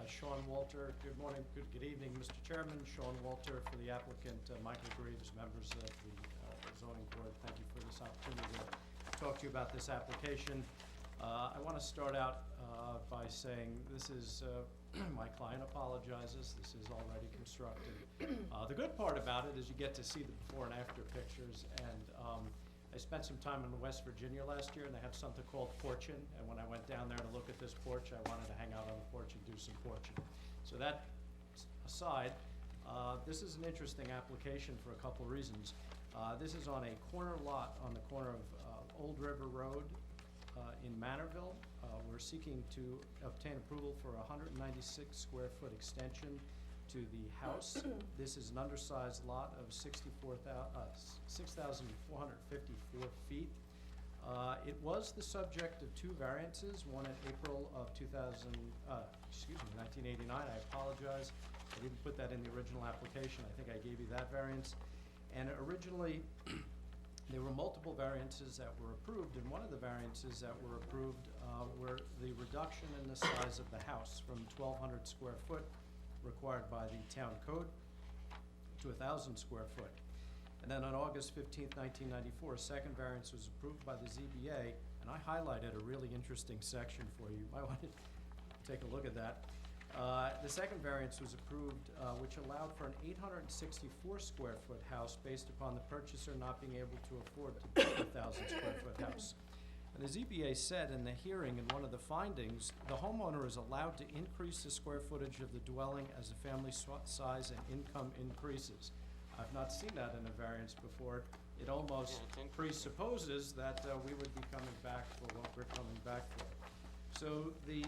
[SPEAKER 16] Sean Walter, good morning, good evening, Mr. Chairman. Sean Walter for the applicant, Michael Greaves, members of the zoning board. Thank you for this opportunity to talk to you about this application. I want to start out by saying this is, my client apologizes, this is already constructed. The good part about it is you get to see the before and after pictures, and I spent some time in West Virginia last year, and they have something called porching, and when I went down there to look at this porch, I wanted to hang out on the porch and do some porching. So that aside, this is an interesting application for a couple reasons. This is on a corner lot on the corner of Old River Road in Manorville. We're seeking to obtain approval for a 196 square foot extension to the house. This is an undersized lot of 6,454 feet. It was the subject of two variances, one in April of 1989. I apologize. I didn't put that in the original application. I think I gave you that variance. And originally, there were multiple variances that were approved, and one of the variances that were approved were the reduction in the size of the house from 1,200 square foot required by the town code to 1,000 square foot. And then on August 15th, 1994, a second variance was approved by the ZBA, and I highlighted a really interesting section for you. You might want to take a look at that. The second variance was approved, which allowed for an 864 square foot house based upon the purchaser not being able to afford to build a 1,000 square foot house. And the ZBA said in the hearing, in one of the findings, the homeowner is allowed to increase the square footage of the dwelling as the family size and income increases. I've not seen that in a variance before. It almost presupposes that we would be coming back for what we're coming back for. So the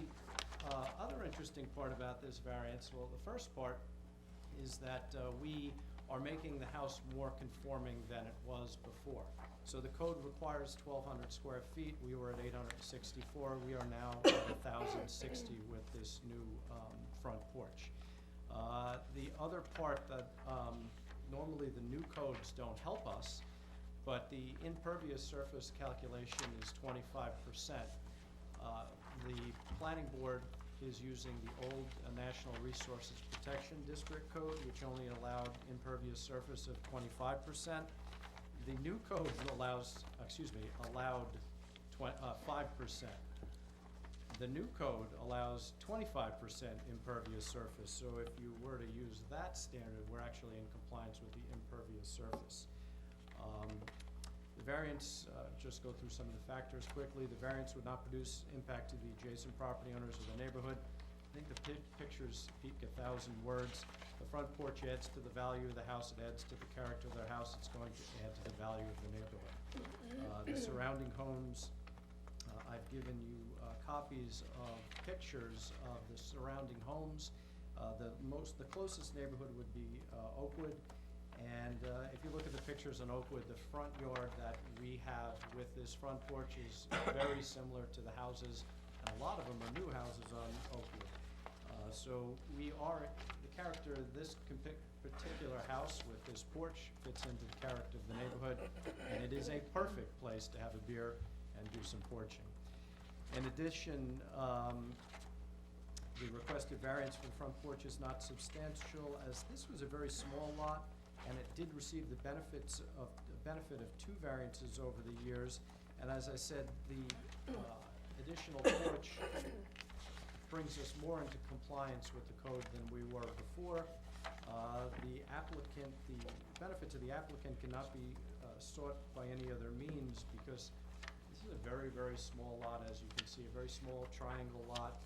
[SPEAKER 16] other interesting part about this variance, well, the first part is that we are making the house more conforming than it was before. So the code requires 1,200 square feet. We were at 864. We are now at 1,060 with this new front porch. The other part that normally the new codes don't help us, but the impervious surface calculation is 25%. The planning board is using the old National Resources Protection District code, which only allowed impervious surface of 25%. The new code allowed 5%. The new code allows 25% impervious surface, so if you were to use that standard, we're actually in compliance with the impervious surface. The variance, just go through some of the factors quickly. The variance would not produce impact to the adjacent property owners of the neighborhood. I think the pictures speak 1,000 words. The front porch adds to the value of the house. It adds to the character of their house. It's going to add to the value of the neighborhood. The surrounding homes, I've given you copies of pictures of the surrounding homes. The closest neighborhood would be Oakwood. And if you look at the pictures in Oakwood, the front yard that we have with this front porch is very similar to the houses, and a lot of them are new houses on Oakwood. So the character of this particular house with this porch fits into the character of the neighborhood, and it is a perfect place to have a beer and do some porching. In addition, the requested variance for the front porch is not substantial, as this was a very small lot, and it did receive the benefit of two variances over the years. And as I said, the additional porch brings us more into compliance with the code than we were before. The benefit to the applicant cannot be sought by any other means, because this is a very, very small lot, as you can see, a very small triangle lot.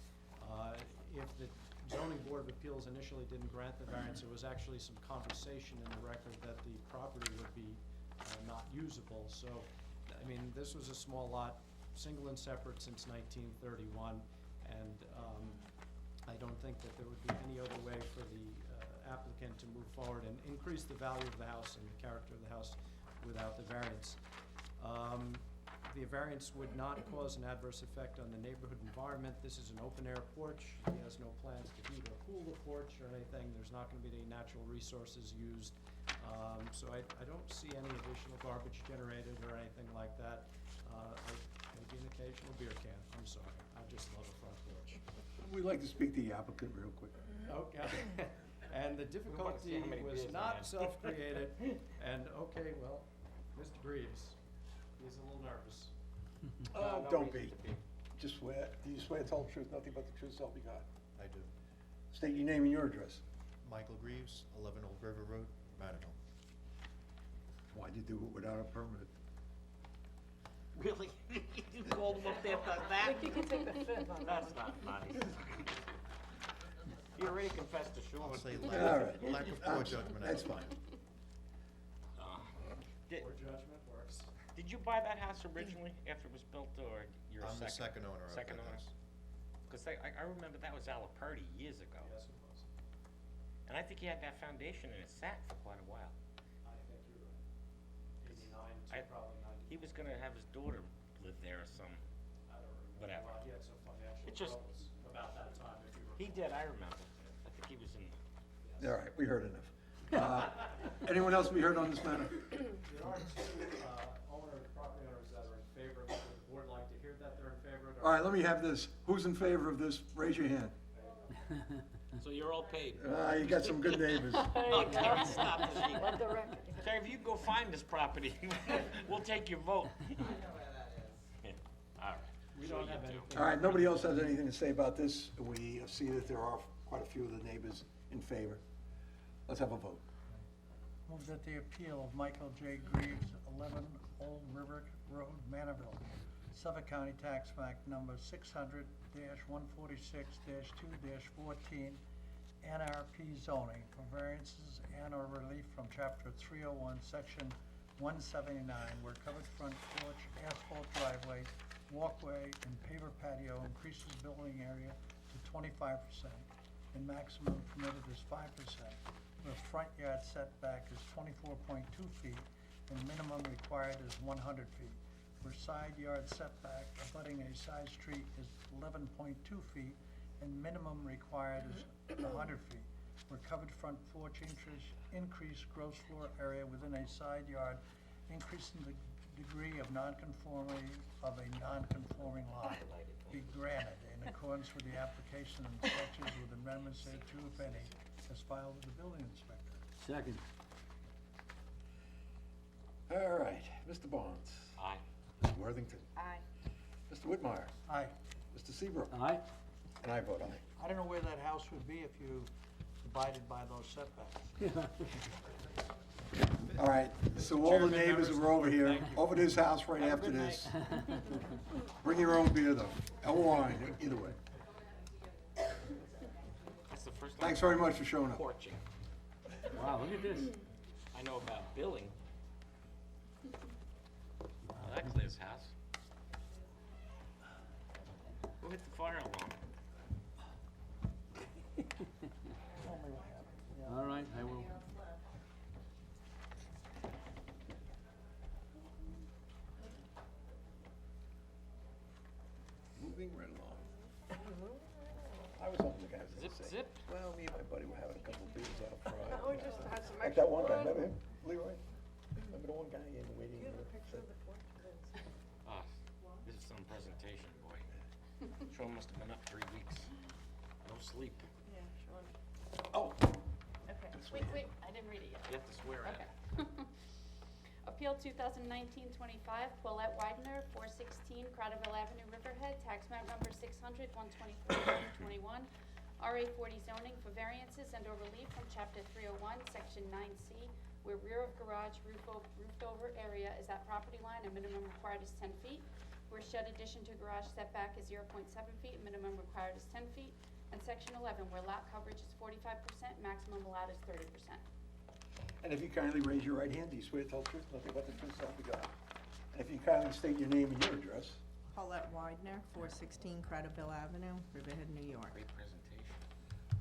[SPEAKER 16] If the zoning board of appeals initially didn't grant the variance, there was actually some conversation in the record that the property would be not usable. So, I mean, this was a small lot, single and separate since 1931, and I don't think that there would be any other way for the applicant to move forward and increase the value of the house and the character of the house without the variance. The variance would not cause an adverse effect on the neighborhood environment. This is an open-air porch. He has no plans to heat or cool the porch or anything. There's not gonna be any natural resources used. So I don't see any additional garbage generated or anything like that. Maybe an occasional beer can, I'm sorry. I just love a front porch.
[SPEAKER 3] We'd like to speak to the applicant real quick.
[SPEAKER 16] Okay. And the difficulty
[SPEAKER 1] how many
[SPEAKER 16] was
[SPEAKER 1] beers I
[SPEAKER 16] not
[SPEAKER 1] had.
[SPEAKER 16] self-created, and, okay, well, Mr. Greaves, he's a little nervous.
[SPEAKER 3] Oh,
[SPEAKER 1] no
[SPEAKER 3] don't
[SPEAKER 1] reason
[SPEAKER 3] be.
[SPEAKER 1] to be.
[SPEAKER 3] Just swear, do you swear to tell the truth, nothing but the truth, so help you God?
[SPEAKER 17] I do.
[SPEAKER 3] State your name and your address.
[SPEAKER 17] Michael Greaves, 11 Old River Road, Madison.
[SPEAKER 3] Why'd you do it without a permit?
[SPEAKER 1] Really? You called him up there for
[SPEAKER 7] I
[SPEAKER 1] that?
[SPEAKER 7] think you can take the fifth on that
[SPEAKER 1] That's
[SPEAKER 7] one.
[SPEAKER 1] not nice. You already confessed to Sean.
[SPEAKER 17] I'll say
[SPEAKER 3] All right.
[SPEAKER 17] lack of poor judgment.
[SPEAKER 3] That's fine.
[SPEAKER 1] Did,
[SPEAKER 16] Poor judgment works.
[SPEAKER 1] did you buy that house originally after it was built, or you're a
[SPEAKER 17] I'm the
[SPEAKER 1] second?
[SPEAKER 17] second owner of that
[SPEAKER 1] Second owner?
[SPEAKER 17] house.
[SPEAKER 1] Because I remember that was Alaperti years ago.
[SPEAKER 16] Yes, it was.
[SPEAKER 1] And I think he had that foundation and it sat for quite a while.
[SPEAKER 16] I think you're right. 89
[SPEAKER 1] I-
[SPEAKER 16] to probably 90.
[SPEAKER 1] He was gonna have his daughter live there or some,
[SPEAKER 16] I don't remember.
[SPEAKER 1] whatever.
[SPEAKER 16] He had some financial
[SPEAKER 1] It just-
[SPEAKER 16] troubles about that time, if you recall.
[SPEAKER 1] He did, I remember. I think he was in,
[SPEAKER 3] All right, we heard enough. Anyone else be heard on this matter?
[SPEAKER 16] There are two property owners that are in favor. Would the board like to hear that they're in favor?
[SPEAKER 3] All right, let me have this. Who's in favor of this? Raise your hand.
[SPEAKER 1] so you're all paid.
[SPEAKER 3] You got some good neighbors.
[SPEAKER 7] There you
[SPEAKER 1] Okay,
[SPEAKER 7] go.
[SPEAKER 1] stop this.
[SPEAKER 7] Let the record.
[SPEAKER 1] Terry, if you go find this property, we'll take your vote. Yeah, all right.
[SPEAKER 16] We
[SPEAKER 1] Sure
[SPEAKER 16] don't
[SPEAKER 1] you
[SPEAKER 16] have
[SPEAKER 1] do.
[SPEAKER 16] anything.
[SPEAKER 3] All right, nobody else has anything to say about this. We see that there are quite a few of the neighbors in favor. Let's have a vote.
[SPEAKER 8] Move that the appeal of Michael J. Greaves, 11 Old River Road, Manorville, Suffolk County Tax Map number 600-146-2-14, NRP zoning for variances and/or relief from Chapter 301, Section 179, where covered front porch, asphalt driveway, walkway, and paver patio increases building area to 25%, and maximum permitted is 5%. The front yard setback is 24.2 feet, and minimum required is 100 feet. Where side yard setback abutting a side street is 11.2 feet, and minimum required is 100 feet. Where covered front porch increase gross floor area within a side yard, increasing the degree of nonconformity of a nonconforming lot, be granted in accordance with the application and sketches with amendments thereto, if any, as filed with the building inspector.
[SPEAKER 5] Second.
[SPEAKER 3] All right, Mr. Barnes.
[SPEAKER 1] Aye.
[SPEAKER 3] Mr. Worthington.
[SPEAKER 13] Aye.
[SPEAKER 3] Mr. Whitmire.
[SPEAKER 8] Aye.
[SPEAKER 3] Mr. Seabrook.
[SPEAKER 5] Aye?
[SPEAKER 3] And I vote aye.
[SPEAKER 8] I don't know where that house would be if you abided by those setbacks.
[SPEAKER 3] All right, so all the
[SPEAKER 16] Chairman,
[SPEAKER 3] neighbors
[SPEAKER 16] members
[SPEAKER 3] are over
[SPEAKER 16] of the board,
[SPEAKER 3] here,
[SPEAKER 16] thank you.
[SPEAKER 3] over to his house right
[SPEAKER 1] Have a
[SPEAKER 3] after
[SPEAKER 1] good
[SPEAKER 3] this. Bring your own beer though, or wine, either way.
[SPEAKER 1] That's the first time.
[SPEAKER 3] Thanks very much for showing up.
[SPEAKER 1] Porching.
[SPEAKER 5] Wow, look at this.
[SPEAKER 1] I know about billing. Oh, that clears house. Go hit the fire alarm.
[SPEAKER 8] Only what happened, yeah.
[SPEAKER 5] All right, I will.
[SPEAKER 3] Moving right along. I was hoping the guys would
[SPEAKER 1] Zip,
[SPEAKER 3] say,
[SPEAKER 1] zip.
[SPEAKER 3] well, me and my buddy were having a couple of beers out front.
[SPEAKER 7] Oh, we just had some
[SPEAKER 3] Like
[SPEAKER 7] extra
[SPEAKER 3] that one guy,
[SPEAKER 7] wood.
[SPEAKER 3] remember him, Leroy? Remember the one guy in the waiting
[SPEAKER 7] Do you have
[SPEAKER 3] room?
[SPEAKER 7] a picture of the porch?
[SPEAKER 1] Ah, this is some presentation, boy. Sean must have been up 3 weeks. No sleep.
[SPEAKER 7] Yeah, Sean.
[SPEAKER 3] Oh,
[SPEAKER 2] Okay,
[SPEAKER 3] That's
[SPEAKER 2] wait, I didn't read it yet.
[SPEAKER 1] You have to swear at
[SPEAKER 2] Okay.
[SPEAKER 1] it.
[SPEAKER 2] Appeal 2019-25, Paulette Widener, 416 Crowderville Avenue, Riverhead, tax map number 600-124-21, RA 40 zoning for variances and/or relief from Chapter 301, Section 9C, where rear of garage roofed over area is at property line and minimum required is 10 feet, where shed addition to garage setback is 0.7 feet, minimum required is 10 feet, And Section 11, where lot coverage is 45%, maximum allowed is 30%.
[SPEAKER 3] And if you kindly raise your right hand, do you swear to tell the truth, nothing but the truth, so help you God? And if you kindly state your name and your address.
[SPEAKER 18] Paulette Widener, 416 Cradaville Avenue, Riverhead, New York.
[SPEAKER 1] Great presentation.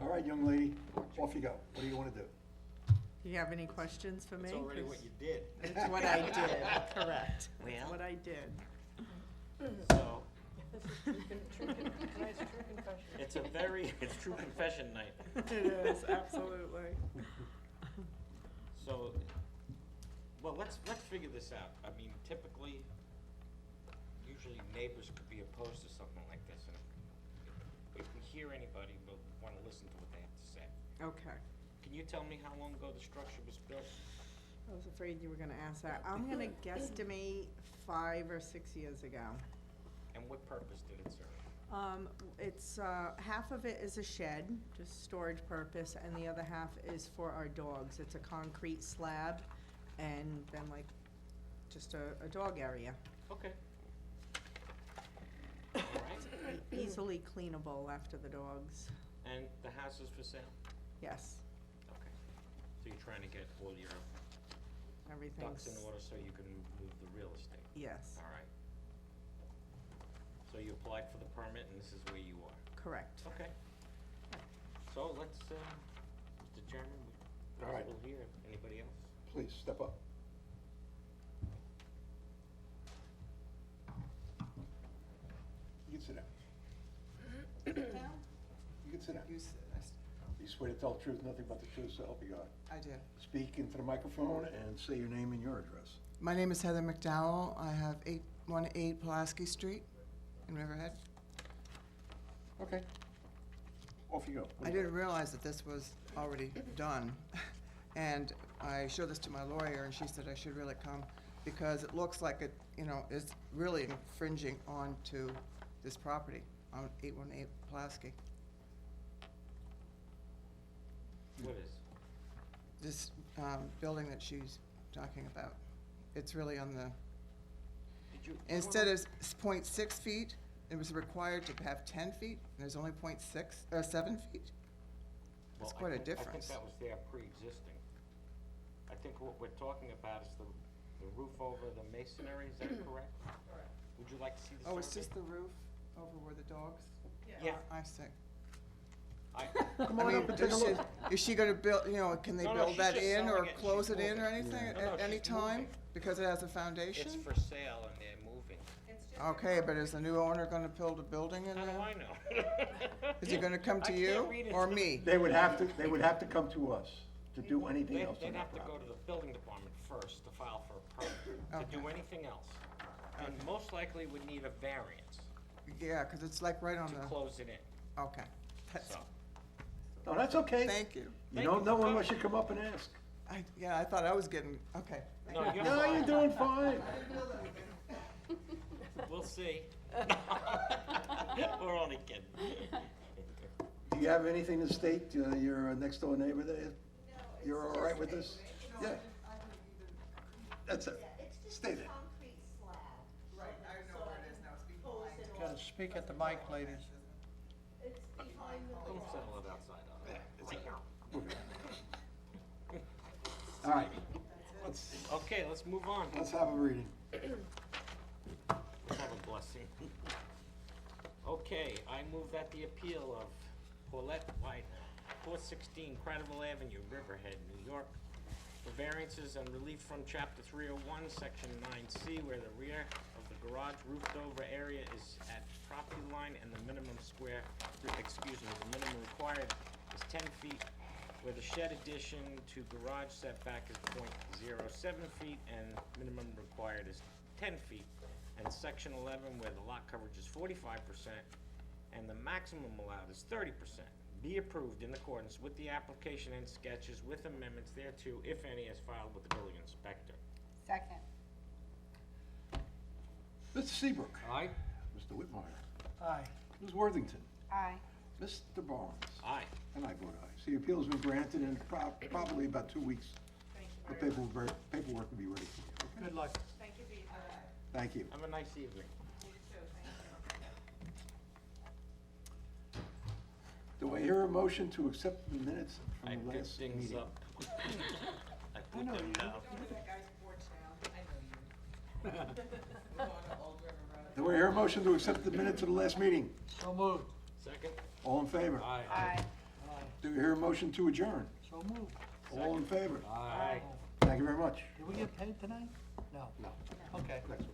[SPEAKER 3] All right, young lady, off you go. What do you want to do?
[SPEAKER 18] Do you have any questions for me?
[SPEAKER 1] It's already what
[SPEAKER 18] 'Cause
[SPEAKER 1] you did.
[SPEAKER 18] It's what I did, correct.
[SPEAKER 1] Well.
[SPEAKER 18] It's what I did.
[SPEAKER 1] So,
[SPEAKER 7] This is tonight's true confession.
[SPEAKER 1] it's true confession night.
[SPEAKER 18] It is, absolutely.
[SPEAKER 1] So, well, let's figure this out. I mean, typically, usually neighbors could be opposed to something like this, and if we hear anybody, we'll wanna listen to what they have to say.
[SPEAKER 18] Okay.
[SPEAKER 1] Can you tell me how long ago the structure was built?
[SPEAKER 18] I was afraid you were gonna ask that. I'm gonna guesstimate 5 or 6 years ago.
[SPEAKER 1] And what purpose did it serve?
[SPEAKER 18] It's, half of it is a shed, just storage purpose, and the other half is for our dogs. It's a concrete slab, and then like, just a dog area.
[SPEAKER 1] Okay. All right.
[SPEAKER 18] Easily cleanable after the dogs,
[SPEAKER 1] And the house is for sale?
[SPEAKER 18] yes,
[SPEAKER 1] Okay. So you're trying to get all your
[SPEAKER 18] everything's.
[SPEAKER 1] ducks in order so you can move the real estate?
[SPEAKER 18] Yes,
[SPEAKER 1] All right. So you applied for the permit and this is where you are?
[SPEAKER 18] correct.
[SPEAKER 1] Okay. So let's, Mr. Chairman,
[SPEAKER 3] All right.
[SPEAKER 1] we'll hear. Anybody else?
[SPEAKER 3] Please, step up. You can sit down. You can sit down. You swear to tell the truth, nothing but the truth, so help you God.
[SPEAKER 19] I do.
[SPEAKER 3] Speak into the microphone and say your name and your address.
[SPEAKER 19] My name is Heather McDowell. I have 818 Pulaski Street in Riverhead.
[SPEAKER 3] Okay. Off you go.
[SPEAKER 19] I didn't realize that this was already done. And I showed this to my lawyer, and she said I should really come because it looks like it, is really infringing onto this property on 818 Pulaski.
[SPEAKER 1] What is?
[SPEAKER 19] This building that she's talking about. It's really on the,
[SPEAKER 1] Did you?
[SPEAKER 19] instead of 0.6 feet, it was required to have 10 feet, and there's only 7 feet? That's quite a
[SPEAKER 1] I think
[SPEAKER 19] difference.
[SPEAKER 1] that was there pre-existing. I think what we're talking about is the roof over the masonry, is that correct? Correct. Would you like to see the survey?
[SPEAKER 19] Oh, it's just the roof over where the dogs?
[SPEAKER 1] Yeah.
[SPEAKER 19] I see.
[SPEAKER 3] Come
[SPEAKER 19] I
[SPEAKER 3] on
[SPEAKER 19] mean,
[SPEAKER 3] up and take a
[SPEAKER 19] does she-
[SPEAKER 3] look.
[SPEAKER 19] Is she gonna build, can they
[SPEAKER 1] No,
[SPEAKER 19] build
[SPEAKER 1] she's
[SPEAKER 19] that
[SPEAKER 1] just
[SPEAKER 19] in or
[SPEAKER 1] selling it.
[SPEAKER 19] close
[SPEAKER 1] She's
[SPEAKER 19] it in or
[SPEAKER 1] moving.
[SPEAKER 19] anything
[SPEAKER 1] No, no,
[SPEAKER 19] at any
[SPEAKER 1] she's
[SPEAKER 19] time?
[SPEAKER 1] moving.
[SPEAKER 19] Because it has a foundation?
[SPEAKER 1] It's for sale and they're moving.
[SPEAKER 19] Okay, but is the new owner gonna build a building in
[SPEAKER 1] How do
[SPEAKER 19] there?
[SPEAKER 1] I know?
[SPEAKER 19] Is he gonna come
[SPEAKER 1] I
[SPEAKER 19] to
[SPEAKER 1] can't
[SPEAKER 19] you
[SPEAKER 1] read into
[SPEAKER 19] or
[SPEAKER 1] the-
[SPEAKER 19] me?
[SPEAKER 3] They would have to come to us to do anything else on
[SPEAKER 1] They'd
[SPEAKER 3] that
[SPEAKER 1] have to go
[SPEAKER 3] property.
[SPEAKER 1] to the building department first to file for a permit, to do
[SPEAKER 19] Okay.
[SPEAKER 1] anything else. And most likely would need a variance
[SPEAKER 19] Yeah, 'cause it's like right on
[SPEAKER 1] to
[SPEAKER 19] the,
[SPEAKER 1] close it in,
[SPEAKER 19] okay. That's-
[SPEAKER 1] so.
[SPEAKER 3] No, that's okay.
[SPEAKER 19] Thank you.
[SPEAKER 3] You don't know unless you come up and ask.
[SPEAKER 19] I thought I was getting, okay.
[SPEAKER 1] No, you're
[SPEAKER 3] No,
[SPEAKER 1] fine.
[SPEAKER 3] you're doing fine.
[SPEAKER 1] We'll see. We're only kidding.
[SPEAKER 3] Do you have anything to state, your next door neighbor there? You're all right with this? Yeah. That's it. Stay there.
[SPEAKER 19] Right, I know where it is now, it's behind.
[SPEAKER 8] Gotta speak at the mic, ladies.
[SPEAKER 1] Don't settle it outside.
[SPEAKER 3] All right. Let's
[SPEAKER 1] Okay, let's move on.
[SPEAKER 3] have a reading.
[SPEAKER 1] Let's have a blessing. Okay, I move that the appeal of Paulette White, 416 Cradaville Avenue, Riverhead, New York, for variances and relief from Chapter 301, Section 9C, where the rear of the garage roofed-over area is at property line and the minimum the minimum required is 10 feet, where the shed addition to garage setback is .07 feet and minimum required is 10 feet. And Section 11, where the lot coverage is 45% and the maximum allowed is 30%, be approved in accordance with the application and sketches with amendments thereto, if any, as filed with the building inspector.
[SPEAKER 13] Second.
[SPEAKER 3] Mr. Seabrook.
[SPEAKER 5] Aye.
[SPEAKER 3] Mr. Whitmire.
[SPEAKER 8] Aye.
[SPEAKER 3] Ms. Worthington.
[SPEAKER 13] Aye.
[SPEAKER 3] Mr. Barnes.
[SPEAKER 1] Aye.
[SPEAKER 3] And I vote aye. So the appeal has been granted in probably about 2 weeks. The paperwork will be ready for you. Okay?
[SPEAKER 8] Good luck.
[SPEAKER 3] Thank you.
[SPEAKER 1] Have a nice evening.
[SPEAKER 3] Do I hear a motion to accept the minutes
[SPEAKER 1] I
[SPEAKER 3] from the
[SPEAKER 1] picked
[SPEAKER 3] last
[SPEAKER 1] things
[SPEAKER 3] meeting?
[SPEAKER 1] up. I put them down.
[SPEAKER 3] Do I hear a motion to accept the minutes of the last meeting?
[SPEAKER 8] So moved.
[SPEAKER 1] Second?
[SPEAKER 3] All in favor?
[SPEAKER 1] Aye.
[SPEAKER 13] Aye.
[SPEAKER 3] Do you hear a motion to adjourn?
[SPEAKER 8] So moved.
[SPEAKER 3] All in favor?
[SPEAKER 1] Aye.
[SPEAKER 3] Thank you very much.
[SPEAKER 8] Did we get paid tonight? No.
[SPEAKER 3] No.
[SPEAKER 8] Okay.
[SPEAKER 3] Next one.